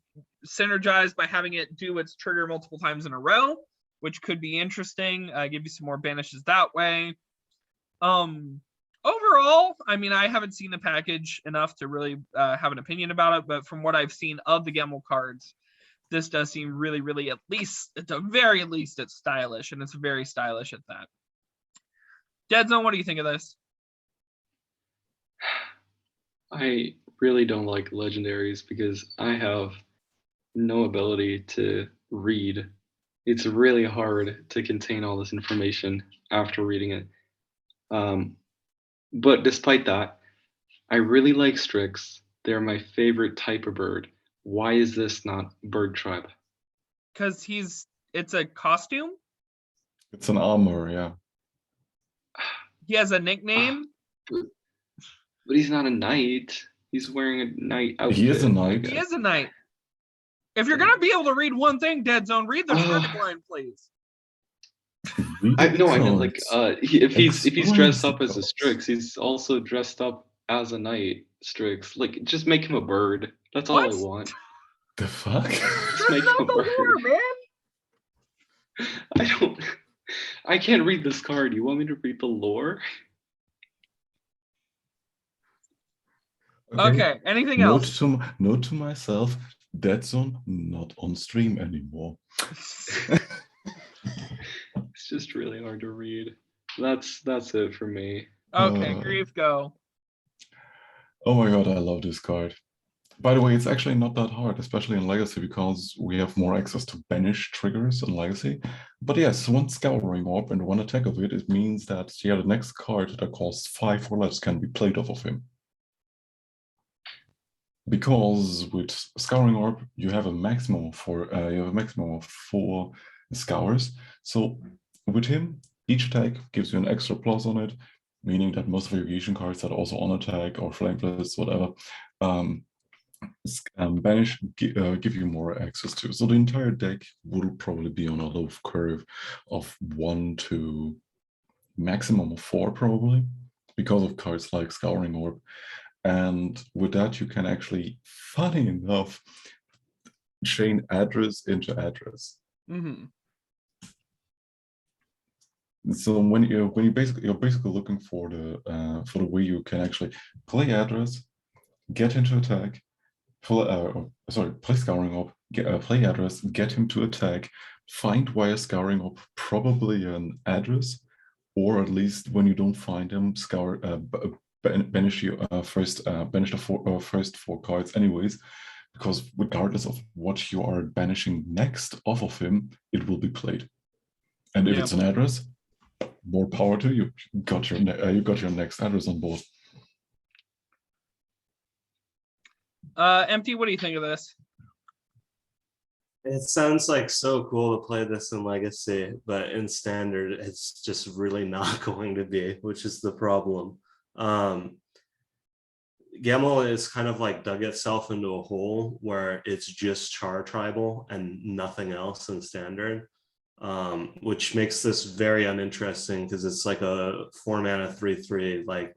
S1: synergize by having it do its trigger multiple times in a row, which could be interesting. Give you some more banishes that way. Overall, I mean, I haven't seen the package enough to really have an opinion about it, but from what I've seen of the Gemmel cards, this does seem really, really, at the very least, it's stylish, and it's very stylish at that. DeadZon, what do you think of this?
S4: I really don't like legendaries because I have no ability to read. It's really hard to contain all this information after reading it. But despite that, I really like Strix. They're my favorite type of bird. Why is this not bird tribe?
S1: Because it's a costume?
S2: It's an armor, yeah.
S1: He has a nickname?
S4: But he's not a knight. He's wearing a knight outfit.
S2: He is a knight.
S1: He is a knight. If you're gonna be able to read one thing, DeadZon, read the card line, please.
S4: I mean, like, if he's dressed up as a Strix, he's also dressed up as a knight. Strix, like, just make him a bird. That's all I want.
S2: The fuck?
S4: Just make him a bird, man. I can't read this card. You want me to read the lore?
S1: Okay. Anything else?
S2: Note to myself, DeadZon not on stream anymore.
S4: It's just really hard to read. That's it for me.
S1: Okay, Grief, go.
S2: Oh my god, I love this card. By the way, it's actually not that hard, especially in Legacy, because we have more access to banish triggers in Legacy. But yes, one Scouring Orb and one attack of it means that the next card that costs 5 or less can be played off of him. Because with Scouring Orb, you have a maximum of 4 scours. So with him, each attack gives you an extra plus on it, meaning that most variation cards that are also on attack or flameless, whatever, banish give you more access to. So the entire deck will probably be on a low curve of 1 to maximum of 4 probably, because of cards like Scouring Orb. And with that, you can actually, funny enough, chain Andras into Andras.
S1: Mm-hmm.
S2: So when you're basically looking for the way you can actually play Andras, get into attack, play Scouring Orb, play Andras, get him to attack, find via Scouring Orb probably an Andras, or at least when you don't find him, banish the first 4 cards anyways, because regardless of what you are banishing next off of him, it will be played. And if it's an Andras, more power to you. You got your next Andras on board.
S1: Empty, what do you think of this?
S3: It sounds like so cool to play this in Legacy, but in Standard, it's just really not going to be, which is the problem. Gemmel is kind of like dug itself into a hole where it's just Char Tribal and nothing else in Standard, which makes this very uninteresting because it's like a 4-mana 3/3, like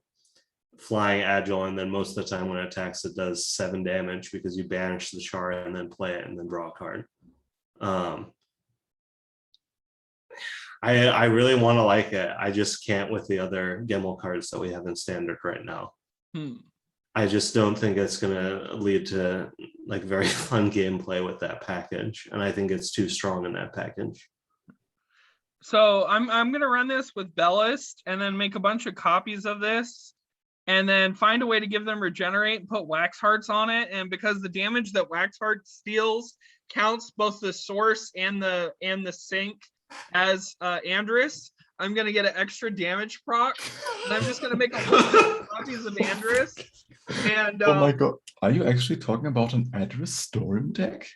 S3: flying agile, and then most of the time when it attacks it does 7 damage because you banish the Char and then play it and then draw a card. I really want to like it. I just can't with the other Gemmel cards that we have in Standard right now. I just don't think it's going to lead to like very fun gameplay with that package, and I think it's too strong in that package.
S1: So I'm going to run this with Bellist and then make a bunch of copies of this, and then find a way to give them regenerate and put Wax Hearts on it. And because the damage that Wax Hearts deals counts both the source and the sink as Andras, I'm going to get an extra damage proc, and I'm just going to make a bunch of copies of Andras And
S2: Oh my god, are you actually talking about an Andras Storm deck?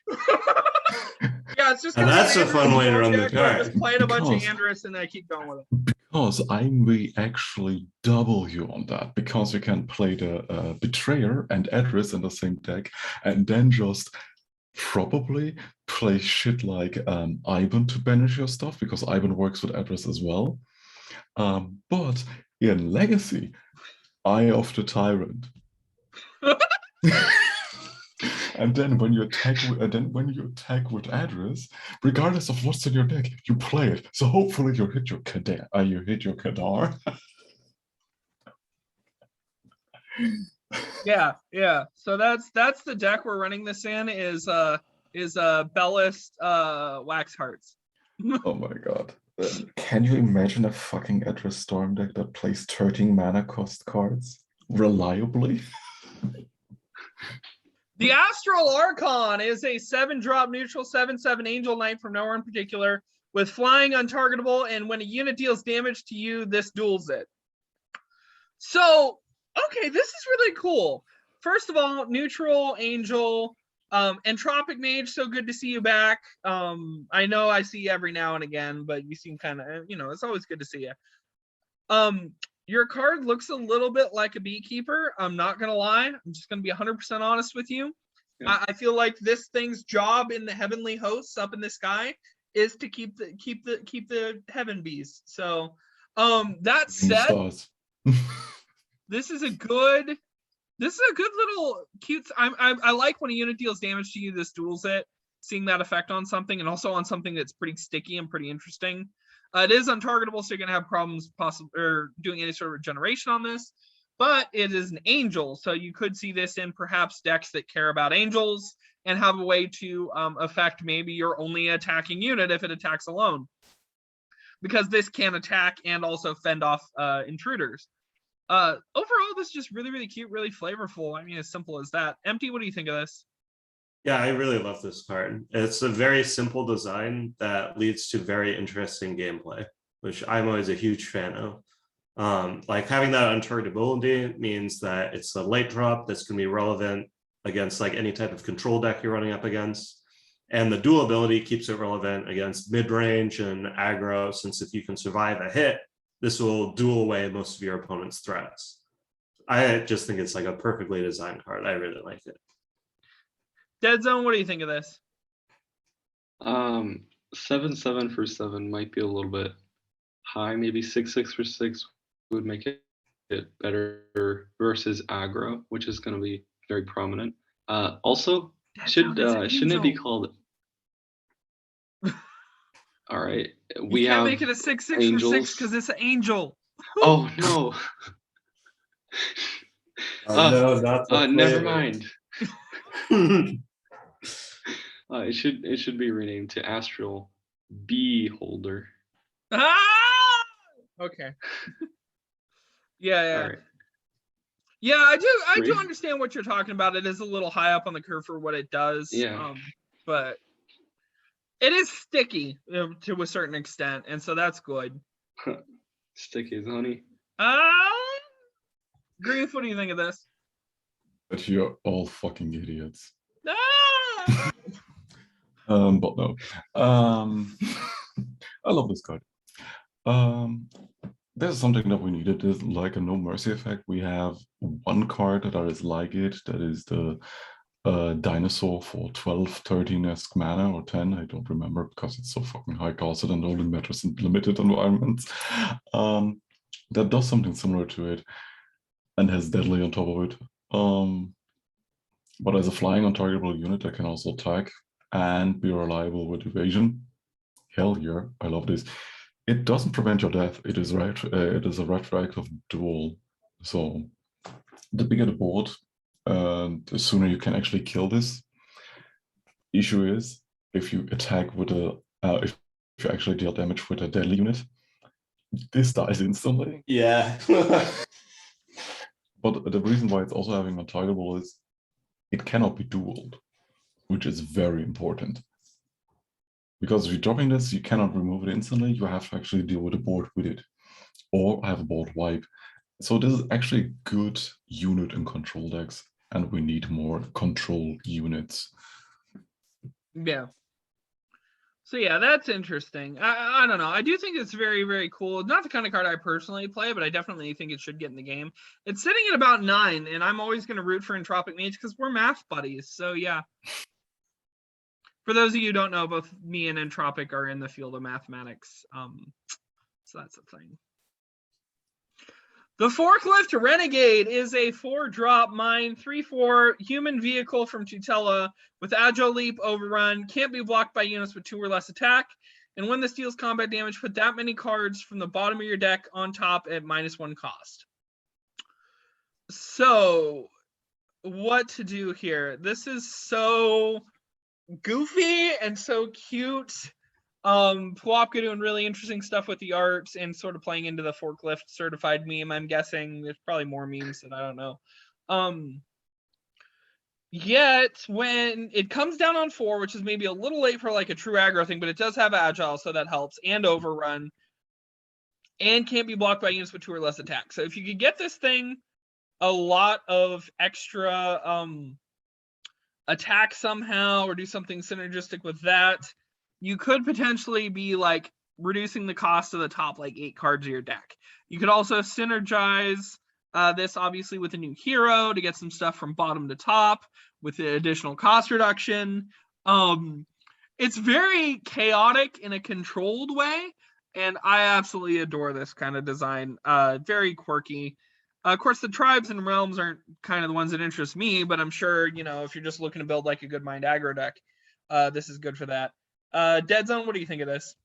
S1: yeah, it's just
S3: And
S1: gonna be
S3: that's
S1: an
S3: a fun
S1: Andras
S3: way to
S1: Storm
S3: run the
S1: deck where I'm just
S3: card.
S1: playing a bunch of
S2: Because-
S1: Andras and I keep going with it.
S2: Because I may actually double you on that, because you can play the Betrayer and Andras in the same deck, and then just probably play shit like Ivan to banish your stuff, because Ivan works with Andras as well. But in Legacy, Eye of the Tyrant. And then when you attack with Andras, regardless of what's in your deck, you play it. So hopefully you hit your Kadar.
S1: Yeah. So that's the deck we're running this in is Bellist Wax Hearts.
S2: Oh my god. Can you imagine a fucking Andras Storm deck that plays 13 mana cost cards reliably?
S1: The Astral Archon is a 7-drop neutral 7/7 Angel Knight from nowhere in particular with flying untargetable, and when a unit deals damage to you, this duels it. So, okay, this is really cool. First of all, neutral Angel, Entropic Mage, so good to see you back. I know I see you every now and again, but you seem kind of, it's always good to see you. Your card looks a little bit like a beekeeper. I'm not gonna lie. I'm just gonna be 100% honest with you.
S4: Yeah.
S1: I feel like this thing's job in the heavenly hosts up in the sky is to keep the heaven bees. So, that said,
S2: Stars.
S1: this is a good little cute. I like when a unit deals damage to you, this duels it. Seeing that effect on something, and also on something that's pretty sticky and pretty interesting. It is untargetable, so you're gonna have problems doing any sort of regeneration on this. But it is an angel, so you could see this in perhaps decks that care about angels and have a way to affect maybe your only attacking unit if it attacks alone, because this can attack and also fend off intruders. Overall, this is just really, really cute, really flavorful. I mean, as simple as that. Empty, what do you think of this?
S3: Yeah, I really love this card. It's a very simple design that leads to very interesting gameplay, which I'm always a huge fan of. Like having that untargetability means that it's a late drop that's going to be relevant against like any type of control deck you're running up against. And the dual ability keeps it relevant against mid-range and aggro, since if you can survive a hit, this will duel away most of your opponent's threats. I just think it's like a perfectly designed card. I really like it.
S1: DeadZon, what do you think of this?
S4: 7/7 for 7 might be a little bit high. Maybe 6/6 for 6 would make it better versus aggro, which is going to be very prominent. Also, shouldn't it be called? All right, we
S1: can't
S4: have
S1: make it a 6/6 for
S4: angels.
S1: 6 because it's an angel.
S4: Oh no!
S3: No, not the
S4: Never
S3: flavor.
S4: mind. It should be renamed to Astral Beholder.
S1: Ah! Okay. Yeah.
S4: All right.
S1: Yeah, I do
S4: Great.
S1: understand what you're talking about. It is a little high up on the curve for what it does.
S4: Yeah.
S1: But it is sticky to a certain extent, and so that's good.
S4: Sticky as honey.
S1: Grief, what do you think of this?
S2: But you're all fucking idiots.
S1: Ah!
S2: But no. I love this card. There's something that we needed, is like a no mercy effect. We have one card that is like it, that is the dinosaur for 12, 13-esque mana, or 10, I don't remember because it's so fucking high costed and only matters in limited environments. That does something similar to it and has deadly on top of it. But as a flying untargetable unit that can also attack and be reliable with evasion. Hell yeah, I love this. It doesn't prevent your death. It is a retroactive duel. So the bigger the board, the sooner you can actually kill this. Issue is if you attack with if you actually deal damage with a deadly unit, this dies instantly.
S3: Yeah.
S2: But the reason why it's also having untargetable is it cannot be dueled, which is very important. Because if you're dropping this, you cannot remove it instantly. You have to actually deal with the board with it, or have a board wipe. So this is actually a good unit in control decks, and we need more control units.
S1: Yeah. So yeah, that's interesting. I don't know. I do think it's very, very cool. It's not the kind of card I personally play, but I definitely think it should get in the game. It's sitting at about 9, and I'm always going to root for Entropic Mage because we're math buddies. So yeah. For those of you who don't know, both me and Entropic are in the field of mathematics. So that's the thing. The Forklift Renegade is a 4-drop mine, 3/4 human vehicle from Tutela with Agile Leap, Overrun, can't be blocked by units with 2 or less attack. And when this deals combat damage, put that many cards from the bottom of your deck on top at -1 cost. So, what to do here? This is so goofy and so cute. Pwopka doing really interesting stuff with the arts and sort of playing into the forklift certified meme. I'm guessing there's probably more memes that I don't know. Yet when it comes down on 4, which is maybe a little late for like a true aggro thing, but it does have agile, so that helps, and overrun, and can't be blocked by units with 2 or less attack. So if you could get this thing a lot of extra attack somehow, or do something synergistic with that, you could potentially be like reducing the cost of the top like 8 cards of your deck. You could also synergize this obviously with a new hero to get some stuff from bottom to top with the additional cost reduction. It's very chaotic in a controlled way, and I absolutely adore this kind of design. Very quirky. Of course, the tribes and realms aren't kind of the ones that interest me, but I'm sure, you know, if you're just looking to build like a good mind aggro deck, this is good for that. DeadZon, what do you think of this?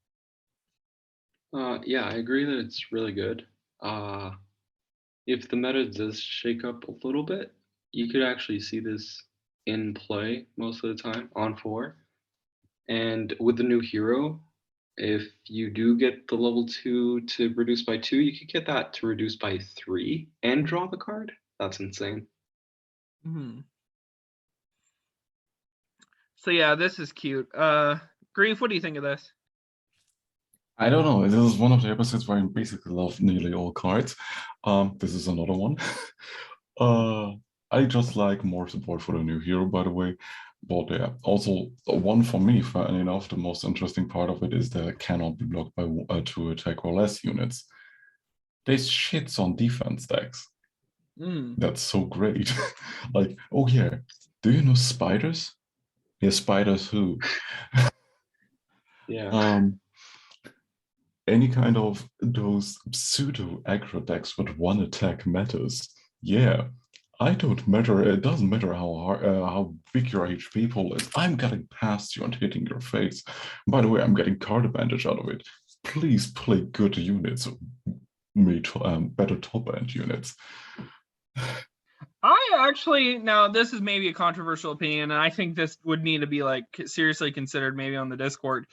S4: Yeah, I agree that it's really good. If the meta does shake up a little bit, you could actually see this in play most of the time on 4. And with the new hero, if you do get the level 2 to reduce by 2, you could get that to reduce by 3 and draw the card. That's insane.
S1: Mm-hmm. So yeah, this is cute. Grief, what do you think of this?
S2: I don't know. This is one of the episodes where I basically love nearly all cards. This is another one. I just like more support for the new hero, by the way. But yeah, also one for me, funny enough, the most interesting part of it is that it cannot be blocked by 2 attack or less units. There's shits on defense decks. That's so great. Like, oh yeah, do you know spiders? Yeah, spiders who?
S4: Yeah.
S2: Any kind of those pseudo aggro decks with 1 attack matters. Yeah, I don't matter. It doesn't matter how big your HP pool is. I'm getting past you and hitting your face. By the way, I'm getting card advantage out of it. Please play good units, better top end units.
S1: I actually, now this is maybe a controversial opinion, and I think this would need to be like seriously considered maybe on the Discord.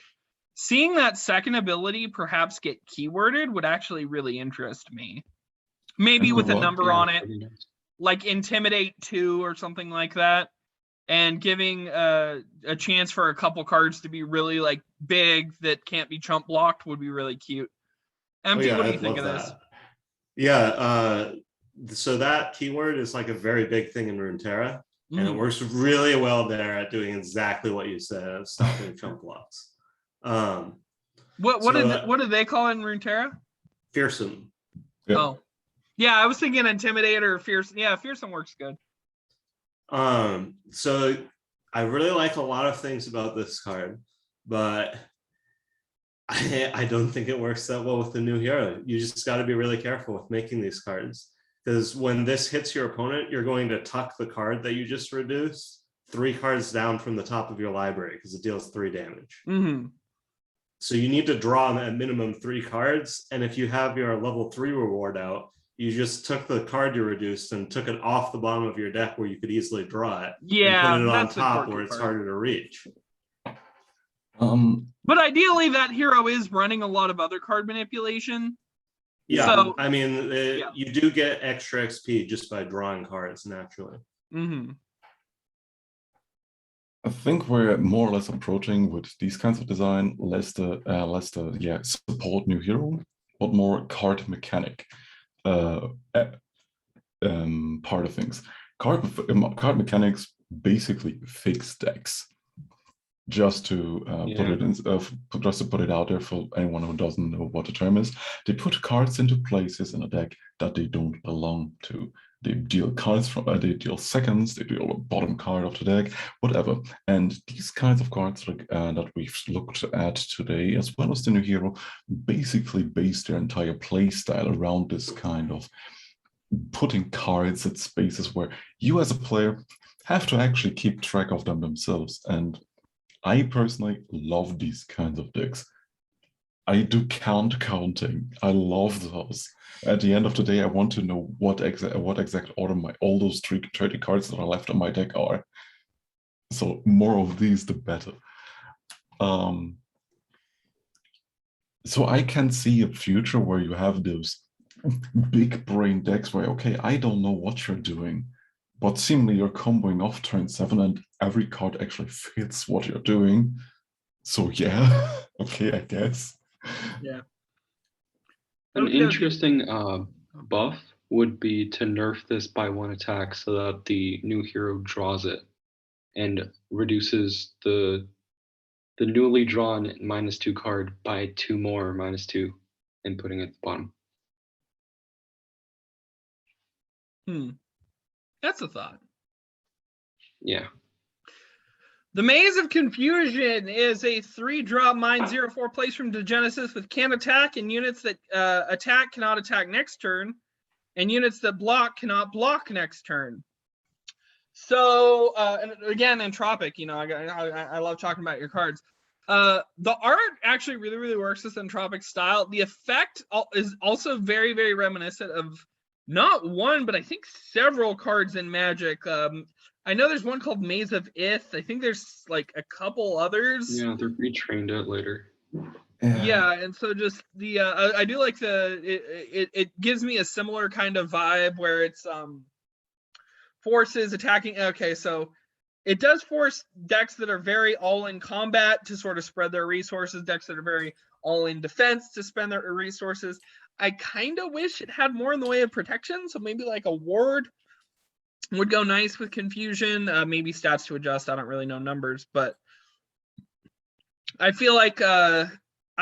S1: Seeing that second ability perhaps get keyworded would actually really interest me. Maybe with a number on it, like Intimidate 2 or something like that, and giving a chance for a couple cards to be really like big that can't be chump blocked would be really cute. Empty, what do you think of this?
S3: Yeah, so that keyword is like a very big thing in Runeterra, and it works really well there at doing exactly what you said, stopping chump blocks.
S1: What do they call it in Runeterra?
S3: Fearsome.
S2: Yep.
S1: Oh, yeah, I was thinking Intimidate or Fearsome. Yeah, Fearsome works good.
S3: So I really like a lot of things about this card, but I don't think it works that well with the new hero. You just got to be really careful with making these cards, because when this hits your opponent, you're going to tuck the card that you just reduced 3 cards down from the top of your library because it deals 3 damage. So you need to draw at minimum 3 cards, and if you have your level 3 reward out, you just took the card you reduced and took it off the bottom of your deck where you could easily draw it.
S1: Yeah,
S3: and put it on top where it's harder to reach.
S1: But ideally, that hero is running a lot of other card manipulation.
S3: Yeah,
S1: so,
S3: I mean, you do get extra XP just by drawing cards naturally.
S2: I think we're more or less approaching with these kinds of design less the support new hero, but more card mechanic. part of things. Card mechanics basically fix decks. Just to put it in, just to put it out there for anyone who doesn't know what the term is, they put cards into places in a deck that they don't belong to. They deal cards from, they deal seconds, they deal a bottom card of the deck, whatever. And these kinds of cards like that we've looked at today, as well as the new hero, basically base their entire play style around this kind of putting cards at spaces where you as a player have to actually keep track of them themselves. And I personally love these kinds of decks. I do counting. I love those. At the end of the day, I want to know what exact order all those 30 cards that are left on my deck are. So more of these, the better. So I can see a future where you have those big brain decks where, okay, I don't know what you're doing, but seemingly you're comboing off turn 7 and every card actually fits what you're doing. So yeah, okay, I guess.
S1: Yeah.
S4: An interesting buff would be to nerf this by 1 attack so that the new hero draws it and reduces the newly drawn -2 card by 2 more -2 and putting it at the bottom.
S1: That's a thought.
S4: Yeah.
S1: The Maze of Confusion is a 3-drop mine 0/4 place from Genesis with can attack, and units that attack cannot attack next turn, and units that block cannot block next turn. So, and again, Entropic, you know, I love talking about your cards. The art actually really works with Entropic style. The effect is also very, very reminiscent of not one, but I think several cards in Magic. I know there's one called Maze of Ith. I think there's like a couple others.
S4: Yeah, they're retrained it later.
S1: Yeah, and so just the I do like it gives me a similar kind of vibe where it's forces attacking. Okay, so it does force decks that are very all in combat to sort of spread their resources, decks that are very all in defense to spend their resources. I kind of wish it had more in the way of protection, so maybe like a ward would go nice with Confusion. Maybe stats to adjust. I don't really know numbers, but I feel like I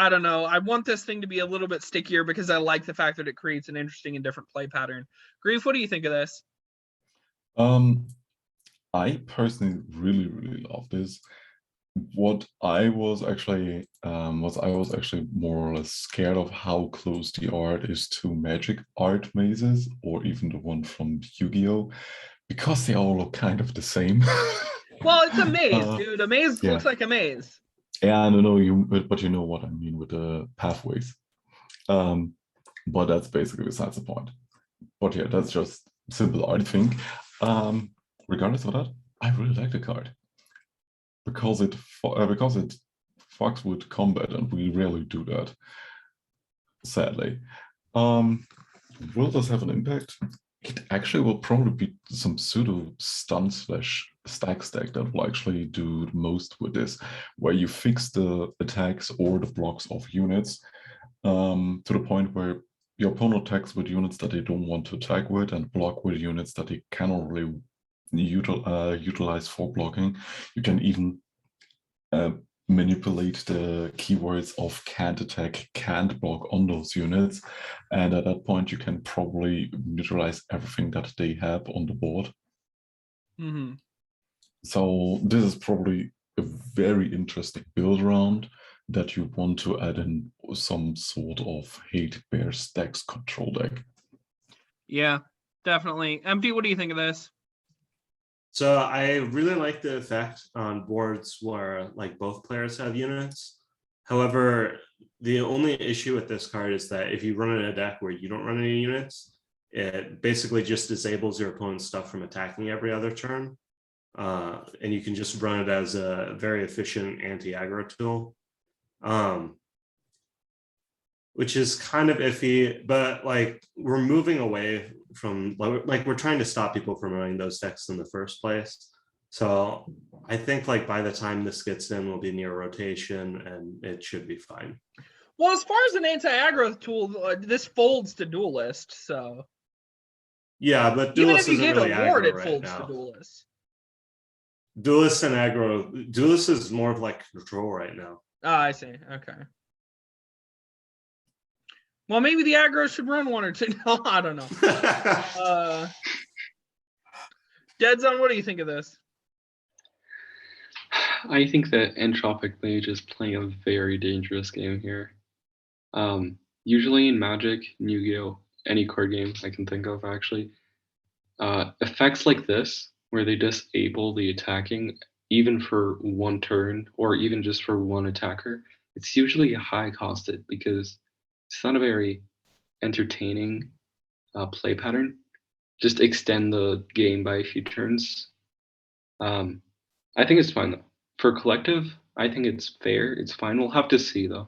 S1: don't know. I want this thing to be a little bit stickier because I like the fact that it creates an interesting and different play pattern. Grief, what do you think of this?
S2: I personally really love this. What I was actually more or less scared of how close the art is to Magic art mazes, or even the one from Yu-Gi-Oh, because they all look kind of the same.
S1: Well, it's a maze, dude. A maze looks like a maze.
S2: Yeah, I don't know but you know what I mean with the pathways. But that's basically besides the point. But yeah, that's just simple art, I think. Regardless of that, I really like the card because it fucks with combat, and we rarely do that, sadly. Will this have an impact? It actually will probably be some pseudo stun / stack that will actually do the most with this, where you fix the attacks or the blocks of units to the point where your opponent attacks with units that they don't want to attack with and block with units that they cannot really utilize for blocking. You can even manipulate the keywords of can't attack, can't block on those units, and at that point you can probably neutralize everything that they have on the board.
S1: Mm-hmm.
S2: So this is probably a very interesting build round that you want to add in some sort of hate bear stacks control deck.
S1: Yeah, definitely. Empty, what do you think of this?
S3: So I really like the effect on boards where like both players have units. However, the only issue with this card is that if you run in a deck where you don't run any units, it basically just disables your opponent's stuff from attacking every other turn. And you can just run it as a very efficient anti-aggro tool, which is kind of iffy, but like we're moving away from, like we're trying to stop people from running those decks in the first place. So I think like by the time this gets in, we'll be near rotation and it should be fine.
S1: Well, as far as an anti-aggro tool, this folds to Duelist, so
S3: Yeah, but
S1: even
S3: Duelist
S1: if you
S3: isn't
S1: gave
S3: really
S1: it a ward,
S3: aggro
S1: it
S3: right
S1: folds to
S3: now.
S1: Duelist.
S3: Duelist and aggro. Duelist is more of like control right now.
S1: Ah, I see. Okay. Well, maybe the aggro should run one or two. No, I don't know. DeadZon, what do you think of this?
S4: I think that Entropic Mage is playing a very dangerous game here. Usually in Magic, Yu-Gi-Oh, any card game I can think of actually, effects like this, where they disable the attacking even for one turn or even just for one attacker, it's usually high costed because it's not a very entertaining play pattern. Just extend the game by a few turns. I think it's fine though. For collective, I think it's fair. It's fine. We'll have to see though.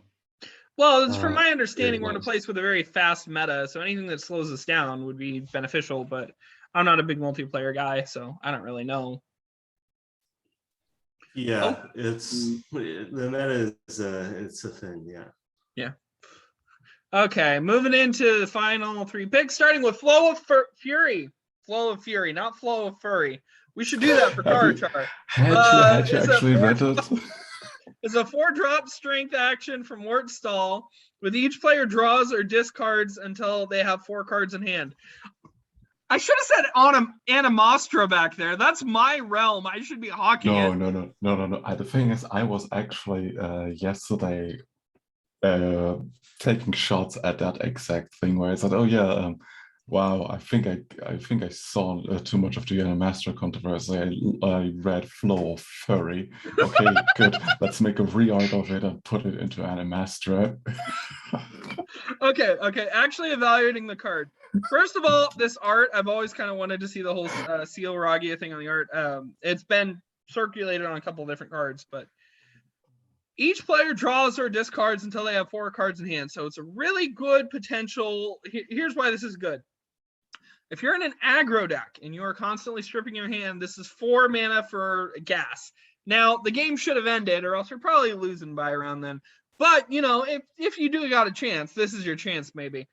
S1: Well, from my understanding, we're in a
S4: wise.
S1: place with a very fast meta, so anything that slows us down would be beneficial, but I'm not a big multiplayer guy, so I don't really know.
S3: Yeah, the meta is it's a thing, yeah.
S1: Yeah. Okay, moving into the final 3 picks, starting with Flow of Fury. Flow of Fury, not Flow of Furry. We should do that for Karachar.
S2: Had you actually read it?
S1: It's a 4-drop strength action from Wartstall, with each player draws or discards until they have 4 cards in hand. I should have said Animostra back there. That's my realm. I should be hawking it.
S2: No. The thing is, I was actually yesterday taking shots at that exact thing where I said, "Oh yeah, wow, I think I saw too much of the Animastra controversy. I read Flow of Furry. Okay, good. Let's make a re-art of it and put it into Animastra."
S1: Okay. Actually evaluating the card. First of all, this art, I've always kind of wanted to see the whole Seal Ragia thing on the art. It's been circulated on a couple of different cards, but each player draws or discards until they have 4 cards in hand. So it's a really good potential. Here's why this is good. If you're in an aggro deck and you are constantly stripping your hand, this is 4 mana for gas. Now, the game should have ended, or else you're probably losing by around then. But, you know, if you do got a chance, this is your chance maybe.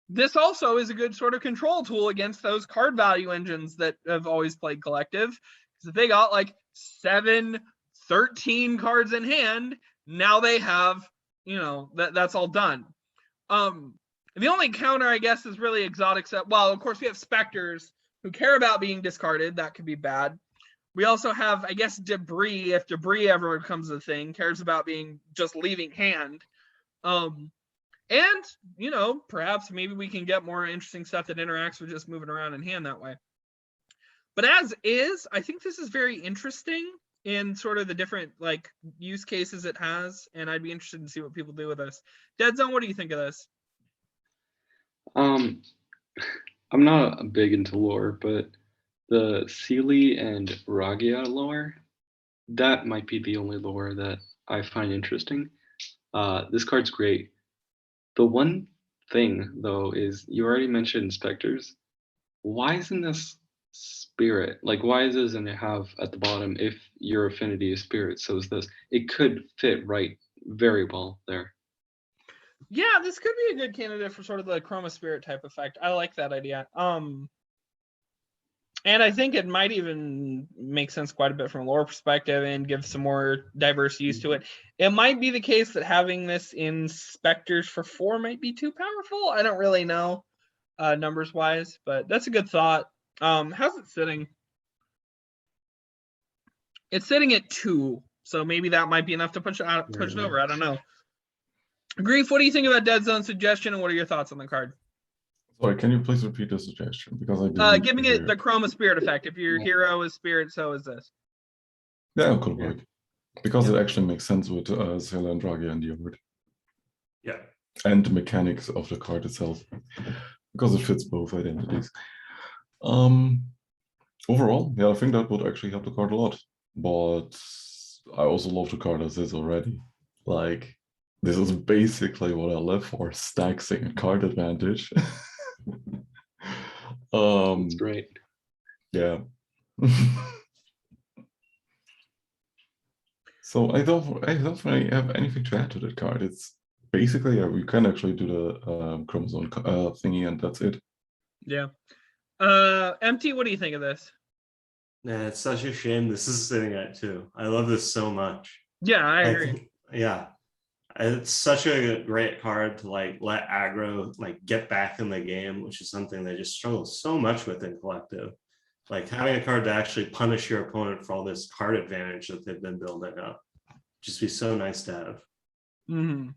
S1: This also is a good sort of control tool against those card value engines that have always played collective. Because if they got like 13 cards in hand, now they have, you know, that's all done. The only counter, I guess, is really exotic set. Well, of course, we have Specters who care about being discarded. That could be bad. We also have, I guess, Debris, if Debris ever becomes a thing, cares about being just leaving hand. And, you know, perhaps maybe we can get more interesting stuff that interacts with just moving around in hand that way. But as is, I think this is very interesting in sort of the different like use cases it has, and I'd be interested to see what people do with this. DeadZon, what do you think of this?
S4: I'm not big into lore, but the Sealy and Ragia lore, that might be the only lore that I find interesting. This card's great. The one thing, though, is you already mentioned Specters. Why isn't this Spirit? Like, why doesn't it have at the bottom, if your affinity is Spirit, so is this? It could fit right very well there.
S1: Yeah, this could be a good candidate for sort of the Chroma Spirit type effect. I like that idea. And I think it might even make sense quite a bit from a lore perspective and give some more diverse use to it. It might be the case that having this in Specters for 4 might be too powerful. I don't really know numbers wise, but that's a good thought. How's it sitting? It's sitting at 2, so maybe that might be enough to push it over. I don't know. Grief, what do you think about DeadZone's suggestion, and what are your thoughts on the card?
S2: Sorry, can you please repeat the suggestion? Because I didn't
S1: giving it the Chroma Spirit effect. If your hero is Spirit, so is this.
S2: Yeah, it could work. Because it actually makes sense with Sailor and Ragia and the Yogurt.
S3: Yeah.
S2: And the mechanics of the card itself. Because it fits both identities. Overall, yeah, I think that would actually help the card a lot. But I also love the card as is already. Like, this is basically what I live for, stacking and card advantage.
S4: That's great.
S2: Yeah. So I don't really have anything to add to that card. It's basically, yeah, we can actually do the chromosome thingy, and that's it.
S1: Yeah. MT, what do you think of this?
S3: Yeah, it's such a shame this is sitting at 2. I love this so much.
S1: Yeah, I agree.
S3: Yeah. It's such a great card to like let aggro like get back in the game, which is something they just struggle so much with in collective. Like having a card to actually punish your opponent for all this card advantage that they've been building up. Just be so nice to have.
S1: Mm-hmm.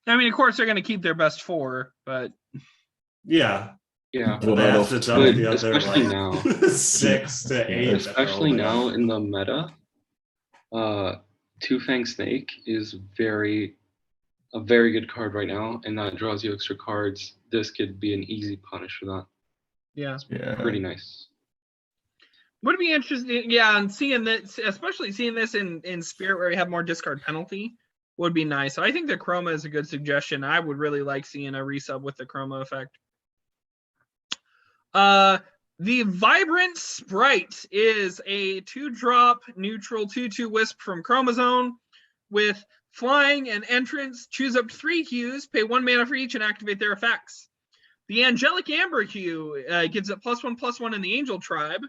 S1: I mean, of course, they're going to keep their best 4, but
S3: Yeah.
S4: Yeah,
S2: But
S3: They
S2: out
S3: have
S2: of
S3: to dump
S4: but
S3: the other
S4: especially
S3: like
S4: now.
S3: 6 to 8.
S4: Especially now in the meta, Two Fang Snake is a very good card right now, and that draws you extra cards. This could be an easy punish for that.
S1: yeah.
S4: Pretty nice.
S1: Would be interesting, yeah, and seeing this, especially seeing this in Spirit where we have more discard penalty would be nice. So I think the Chroma is a good suggestion. I would really like seeing a resub with the Chroma effect. The Vibrant Sprite is a 2-drop neutral 2/2 Wisp from Chromazone with flying and entrance. Choose up to 3 hues, pay 1 mana for each, and activate their effects. The Angelic Amber hue gives it +1/+1 in the Angel Tribe.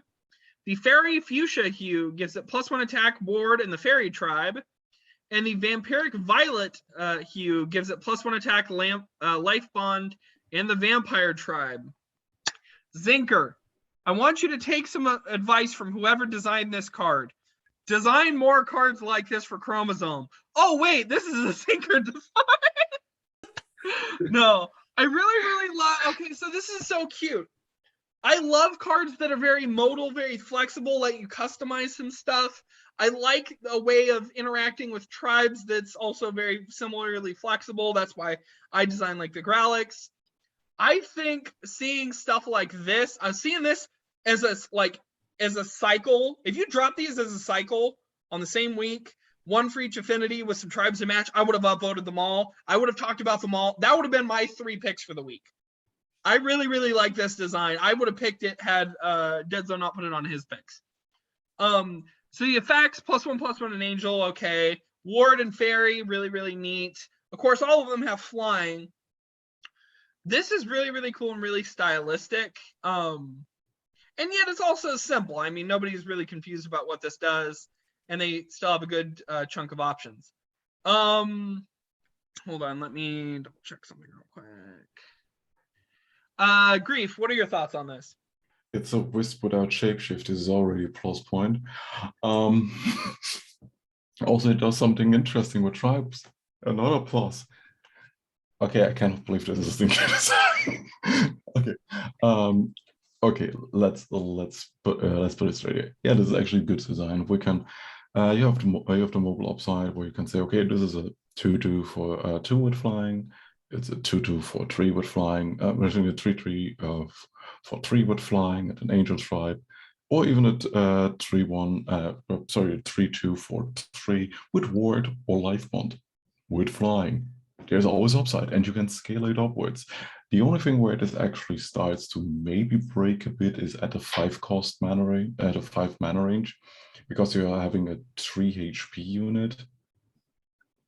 S1: The Fairy Fuchsia hue gives it +1 attack, ward in the Fairy Tribe. And the Vampiric Violet hue gives it +1 attack, life bond in the Vampire Tribe. Zinker, I want you to take some advice from whoever designed this card. Design more cards like this for Chromazone. Oh, wait, this is a Zinker design. No, I really love. Okay, so this is so cute. I love cards that are very modal, very flexible, let you customize some stuff. I like a way of interacting with tribes that's also very similarly flexible. That's why I design like the Growlix. I think seeing stuff like this, seeing this as a cycle. If you drop these as a cycle on the same week, 1 for each affinity with some tribes to match, I would have upvoted them all. I would have talked about them all. That would have been my 3 picks for the week. I really like this design. I would have picked it had DeadZon not put it on his picks. So the effects, +1/+1 an Angel, okay. Ward and Fairy, really neat. Of course, all of them have flying. This is really cool and really stylistic. And yet it's also simple. I mean, nobody's really confused about what this does, and they still have a good chunk of options. Hold on, let me double check something real quick. Grief, what are your thoughts on this?
S2: It's a Wisp without Shapeshift. This is already a plus point. Also, it does something interesting with tribes. Another plus. Okay, I cannot believe this is a single design. Okay. Okay, let's put it straight here. Yeah, this is actually a good design. We can you have the mobile upside where you can say, okay, this is a 2/2 for 2 with flying. It's a 2/2 for 3 with flying. We're doing a 3/3 for 3 with flying at an Angel Tribe, or even at 3/2 for 3 with ward or life bond with flying. There's always upside, and you can scale it upwards. The only thing where this actually starts to maybe break a bit is at the 5-cost mana range, at a 5 mana range, because you are having a 3 HP unit.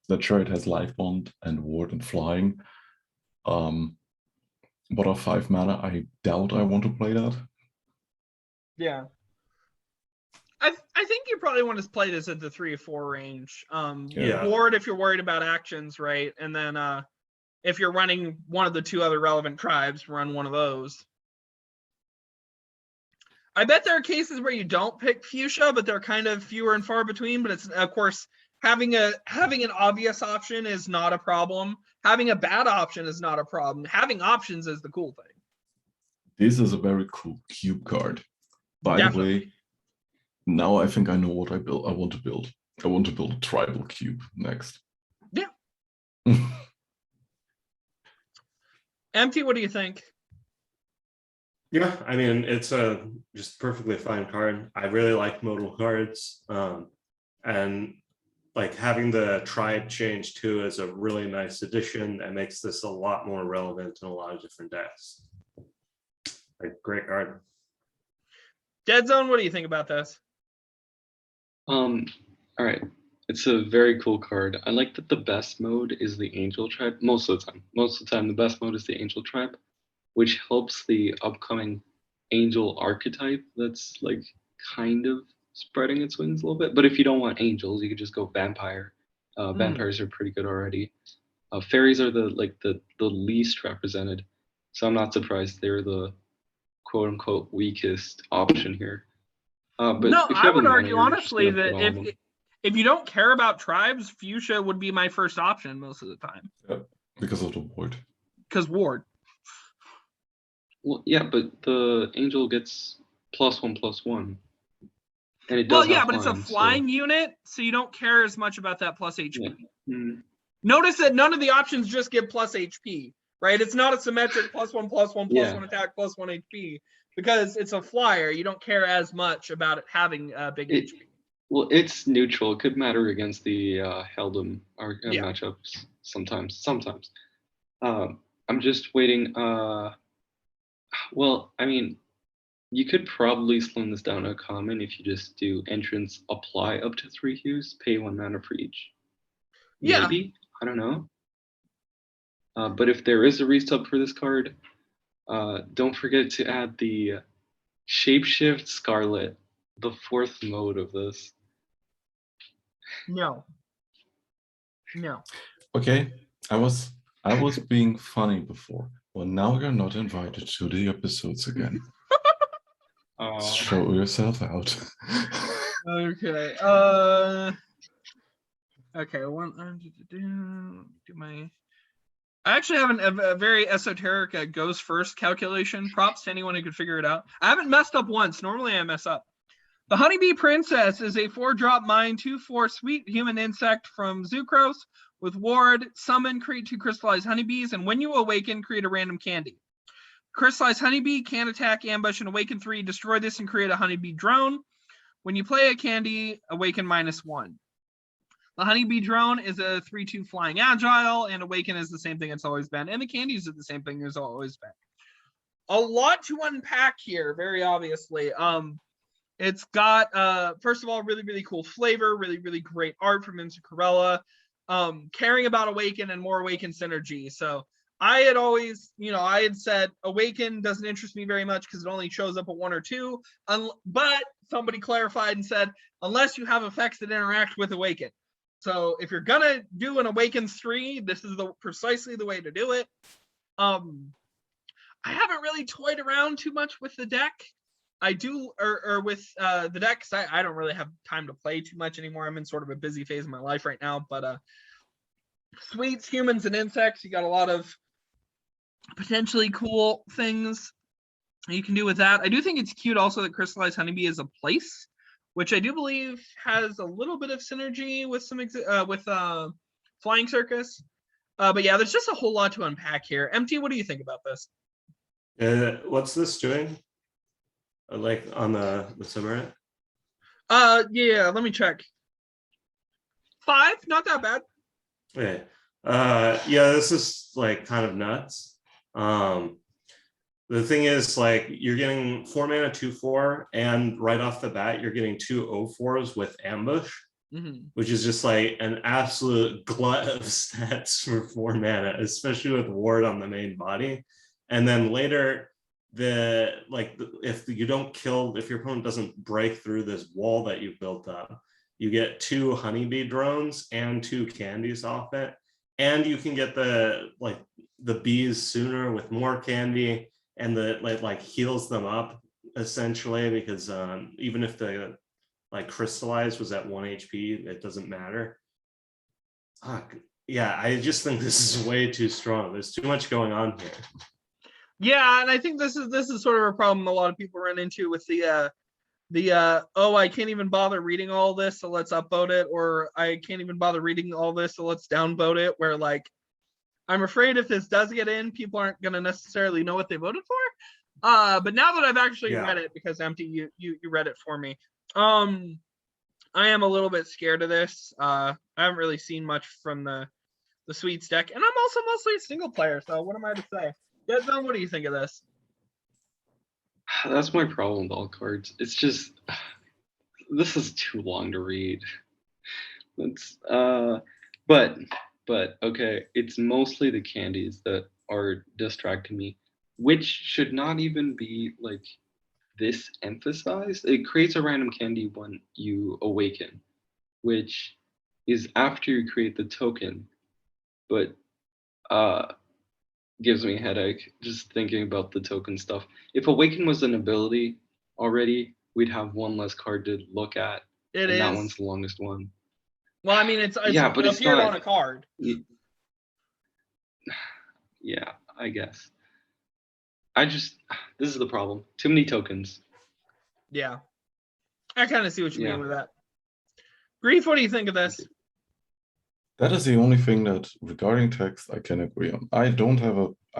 S2: That sure, it has life bond and ward and flying. But at 5 mana, I doubt I want to play that.
S1: Yeah. I think you probably want to play this at the 3 or 4 range.
S3: Yeah.
S1: Ward if you're worried about actions, right? And then if you're running one of the 2 other relevant tribes, run one of those. I bet there are cases where you don't pick Fuchsia, but they're kind of fewer and far between. But it's, of course, having an obvious option is not a problem. Having a bad option is not a problem. Having options is the cool thing.
S2: This is a very cool cube card. By the way, now I think I know what I want to build. I want to build a tribal cube next.
S1: Yeah. MT, what do you think?
S3: Yeah, I mean, it's a just perfectly fine card. I really like modal cards. And like having the tribe change too is a really nice addition and makes this a lot more relevant in a lot of different decks. Like, great card.
S1: DeadZon, what do you think about this?
S4: All right. It's a very cool card. I like that the best mode is the Angel Tribe most of the time. Most of the time, the best mode is the Angel Tribe, which helps the upcoming Angel archetype that's like kind of spreading its wings a little bit. But if you don't want angels, you could just go vampire. Vampires are pretty good already. Fairies are the least represented, so I'm not surprised they're the quote unquote weakest option here. But
S1: No,
S4: if you
S1: I
S4: have
S1: would
S4: any
S1: argue
S4: money, you're just
S1: honestly
S4: gonna put
S1: that
S4: all of them.
S1: if you don't care about tribes, Fuchsia would be my first option most of the time.
S2: Yeah, because of the void.
S1: Because Ward.
S4: Well, yeah, but the angel gets +1/+1, and it
S1: Well,
S4: does
S1: yeah,
S4: have
S1: but it's a
S4: flying,
S1: flying unit, so you don't care as much about that plus HP.
S4: Yeah. Mm.
S1: Notice that none of the options just give plus HP, right? It's not a symmetric +1/+1/+1 attack +1 HP because it's a flyer. You don't care as much about it having big HP.
S4: Well, it's neutral. It could matter against the Heldum
S1: Yeah.
S4: matchups sometimes. I'm just waiting. Well, I mean, you could probably slim this down to a common if you just do entrance, apply up to 3 hues, pay 1 mana for each.
S1: Yeah.
S4: Maybe, I don't know. But if there is a resub for this card, don't forget to add the Shapeshift Scarlet, the 4th mode of this.
S1: No.
S2: Okay, I was being funny before. Well, now you're not invited to the episodes again. Show yourself out.
S1: Okay. Okay. Do my. I actually have a very esoteric goes first calculation. Props to anyone who could figure it out. I haven't messed up once. Normally I mess up. The Honeybee Princess is a 4-drop mine 2/4 sweet human insect from Zucros with ward. Summon, create 2 crystallized honeybees, and when you awaken, create a random candy. Crystallized honeybee can attack, ambush, and awaken 3. Destroy this and create a honeybee drone. When you play a candy, awaken -1. The honeybee drone is a 3/2 flying agile, and awaken is the same thing it's always been, and the candies are the same thing it's always been. A lot to unpack here, very obviously. It's got first of all, really, really cool flavor, really, really great art from Corella, caring about Awaken and more Awaken synergy. So I had always, I had said Awaken doesn't interest me very much because it only shows up at 1 or 2. But somebody clarified and said, unless you have effects that interact with Awaken. So if you're gonna do an Awakens 3, this is precisely the way to do it. I haven't really toyed around too much with the deck. I do, or with the deck, because I don't really have time to play too much anymore. I'm in sort of a busy phase of my life right now. But sweets, humans, and insects, you got a lot of potentially cool things you can do with that. I do think it's cute also that Crystallized Honeybee is a place, which I do believe has a little bit of synergy with some Flying Circus. But yeah, there's just a whole lot to unpack here. MT, what do you think about this?
S3: What's this doing? Like on the subreddit?
S1: Yeah, let me check. 5, not that bad.
S3: Okay. Yeah, this is like kind of nuts. The thing is, like, you're getting 4 mana 2/4, and right off the bat, you're getting 2 0/4s with ambush, which is just like an absolute glut of stats for 4 mana, especially with ward on the main body. And then later, if you don't kill, if your opponent doesn't break through this wall that you've built up, you get 2 honeybee drones and 2 candies off it, and you can get the bees sooner with more candy, and like heals them up essentially, because even if the crystallize was at 1 HP, it doesn't matter. Yeah, I just think this is way too strong. There's too much going on here.
S1: Yeah, and I think this is sort of a problem a lot of people run into with the oh, I can't even bother reading all this, so let's upvote it, or I can't even bother reading all this, so let's downvote it, where like I'm afraid if this does get in, people aren't going to necessarily know what they voted for. But now that I've actually read it, because MT, you read it for me, I am a little bit scared of this. I haven't really seen much from the Sweets deck, and I'm also mostly a single player, so what am I to say? DeadZon, what do you think of this?
S4: That's my problem with all cards. It's just, this is too long to read. It's but okay, it's mostly the candies that are distracting me, which should not even be like this emphasized. It creates a random candy when you awaken, which is after you create the token, but gives me a headache just thinking about the token stuff. If Awaken was an ability already, we'd have one less card to look at.
S1: It
S4: and
S1: is.
S4: that one's the longest one.
S1: Well, I mean, it's
S4: Yeah, but it's
S1: appeared
S4: not-
S1: on a card.
S4: Yeah, I guess. This is the problem. Too many tokens.
S1: Yeah. I kind of see what you
S4: Yeah.
S1: mean with that. Grief, what do you think of this?
S2: That is the only thing that regarding text I can agree on. I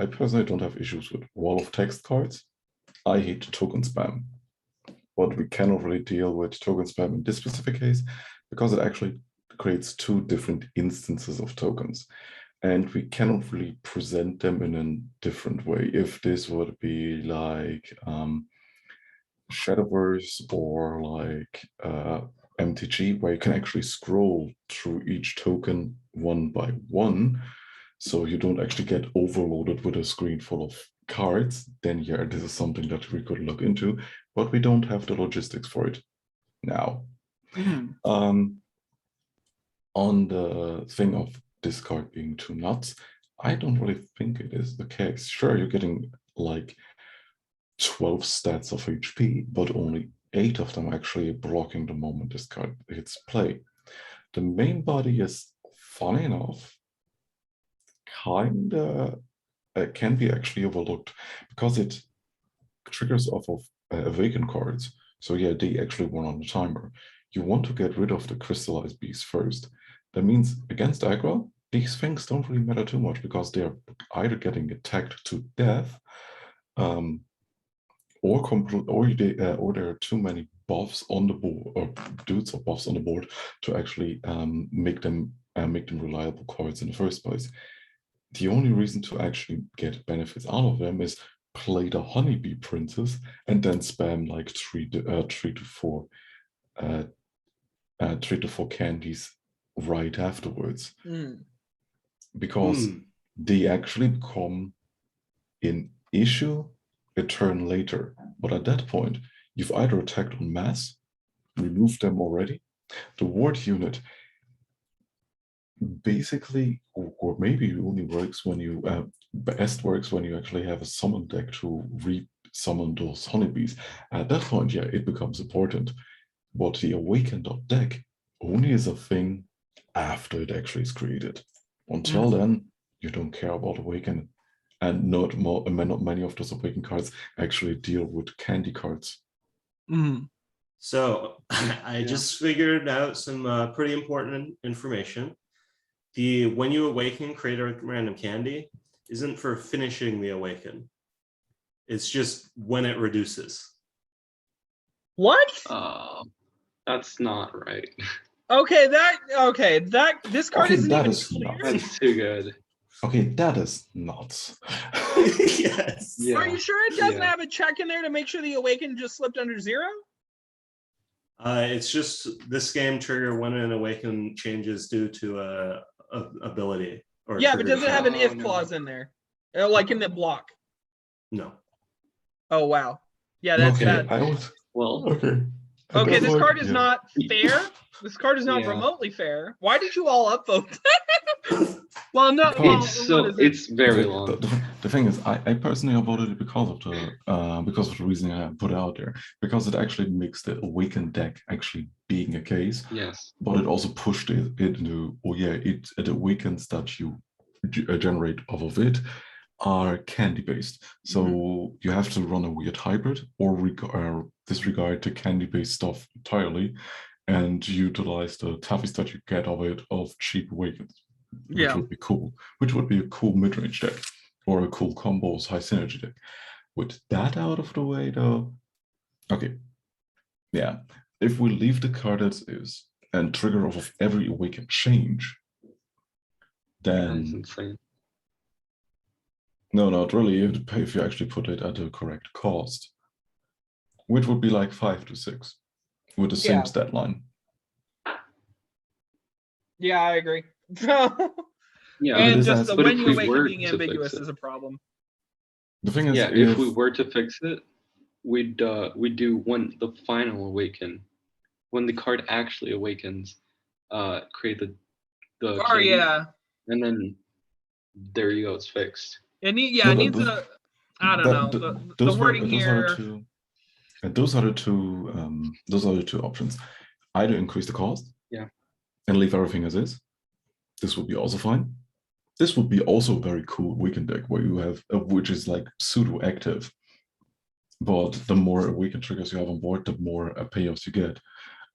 S2: personally don't have issues with wall of text cards. I hate token spam. But we cannot really deal with token spam in this specific case because it actually creates two different instances of tokens. And we cannot really present them in a different way. If this would be like Shadowverse or like MTG, where you can actually scroll through each token one by one, so you don't actually get overloaded with a screen full of cards, then yeah, this is something that we could look into, but we don't have the logistics for it now. On the thing of this card being too nuts, I don't really think it is the case. Sure, you're getting like 12 stats of HP, but only 8 of them actually blocking the moment this card hits play. The main body is, funny enough, kinda can be actually overlooked because it triggers off of Awaken cards. So yeah, they actually run on the timer. You want to get rid of the crystallized beast first. That means against aggro, these things don't really matter too much because they're either getting attacked to death, or there are too many buffs on the board, or dudes or buffs on the board to actually make them reliable cards in the first place. The only reason to actually get benefits out of them is play the Honeybee Princess and then spam like three to four candies right afterwards, because they actually become an issue a turn later. But at that point, you've either attacked en masse, removed them already. The ward unit basically, or maybe only works when you best works when you actually have a summon deck to re-summon those honeybees. At that point, yeah, it becomes important. But the Awakened deck only is a thing after it actually is created. Until then, you don't care about Awaken, and not many of those Awaken cards actually deal with candy cards.
S3: So I just figured out some pretty important information. When you awaken, create a random candy isn't for finishing the awaken. It's just when it reduces.
S1: What?
S4: That's not right.
S1: Okay, this card isn't
S2: that
S1: even
S2: is
S1: clear.
S2: nuts.
S4: That's too good.
S2: Okay, that is nuts.
S3: Yes.
S4: Yeah.
S1: Are you sure it doesn't have a check in there to make sure the Awaken just slipped under 0?
S3: It's just this game trigger when an awaken changes due to a ability. Or
S1: Yeah, but does it have an if
S4: no.
S1: clause in there? Like in the block?
S3: No.
S1: Oh, wow. Yeah, that's bad.
S4: Well,
S2: okay.
S1: Okay, this card is
S2: yeah.
S1: not fair. This card is not remotely fair. Why did you all upvote that? Well, no,
S4: it's very long.
S2: The thing is, I personally voted it because of the reasoning I put out there, because it actually makes the Awakened deck actually being a case.
S4: Yes.
S2: But it also pushed it into, it awakens that you generate off of it are candy based. So you have to run a weird hybrid or disregard the candy based stuff entirely and utilize the taffies that you get of cheap Awakens. Which would be cool. Which would be a cool mid-range deck or a cool combos high synergy deck. With that out of the way, though, okay, yeah. If we leave the card as is and trigger off of every Awaken change, then
S4: That's insane.
S2: No, not really. You have to pay if you actually put it at the correct cost, which would be like 5 to 6 with the same stat line.
S1: Yeah, I agree.
S4: Yeah,
S1: And
S2: is
S1: just
S2: as-
S1: the
S4: but
S1: when
S4: if
S1: you
S4: we
S1: awaken
S4: were
S1: being
S4: to fix
S1: ambiguous
S4: it-
S1: is a problem.
S2: The thing is,
S4: yeah, if we were to fix it, we'd do when the final awaken, when the card actually awakens, create the
S1: Oh
S4: candy,
S1: yeah.
S4: and then there you go, it's fixed.
S1: It need
S2: No,
S1: it needs a I don't know. The
S2: those
S1: wording
S2: those are the
S1: here.
S2: two. And those are the two options. Either increase the cost,
S4: Yeah,
S2: and leave everything as is. This would be also fine. This would be also a very cool weekend deck where you have, which is like pseudo active. But the more Awaken triggers you have on board, the more payoffs you get.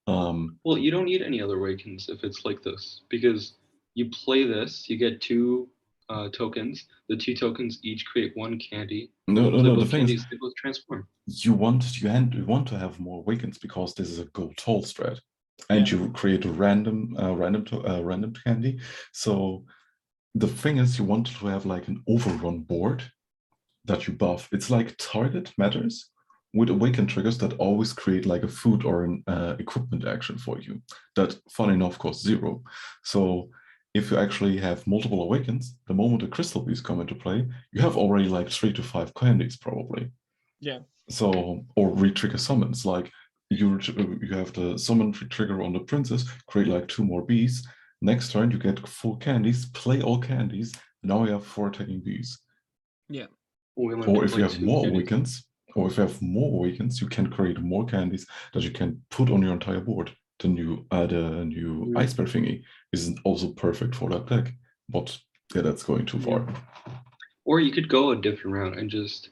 S4: well, you don't need any other awakens if it's like this, because you play this, you get 2 tokens. The 2 tokens each create 1 candy.
S2: No.
S4: Play
S2: The
S4: both
S2: thing
S4: candies,
S2: is,
S4: they both transform.
S2: you want to have more Awakens because this is a gold toll strat, and you create a random candy. So the thing is, you want to have like an overrun board that you buff. It's like target matters with Awaken triggers that always create like a food or an equipment action for you that, fun enough, costs 0. So if you actually have multiple Awakens, the moment the crystal bees come into play, you have already like 3 to 5 candies probably.
S1: Yeah.
S2: So, or re-trigger summons, like you have the summon trigger on the princess, create like 2 more bees. Next turn you get full candies, play all candies. Now you have 4 attacking bees.
S1: Yeah.
S2: Or if you have more Awakens, you can create more candies that you can put on your entire board. The new iceberg thingy is also perfect for that deck. But yeah, that's going too far.
S4: Or you could go a different route and just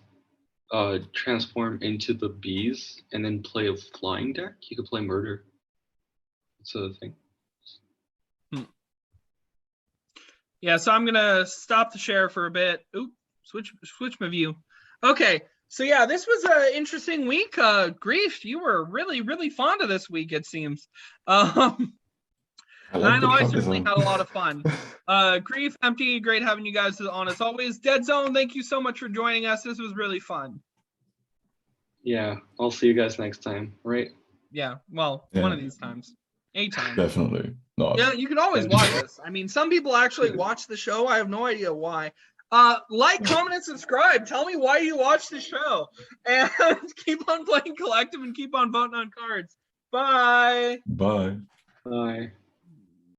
S4: transform into the bees and then play a flying deck. You could play murder. That's the thing.
S1: Yeah, so I'm gonna stop the share for a bit. Oop, switch my view. Okay, so yeah, this was an interesting week. Grief, you were really fond of this week, it seems. I know I certainly had a lot of fun. Grief, Empty, great having you guys on as always. DeadZon, thank you so much for joining us. This was really fun.
S4: Yeah, I'll see you guys next time, right?
S1: Yeah, well, one of these times. Anytime.
S2: Definitely. No.
S1: Yeah, you can always watch us. I mean, some people actually watch the show. I have no idea why. Like, comment, and subscribe. Tell me why you watch the show. And keep on playing collective and keep on voting on cards. Bye.
S2: Bye.
S4: Bye.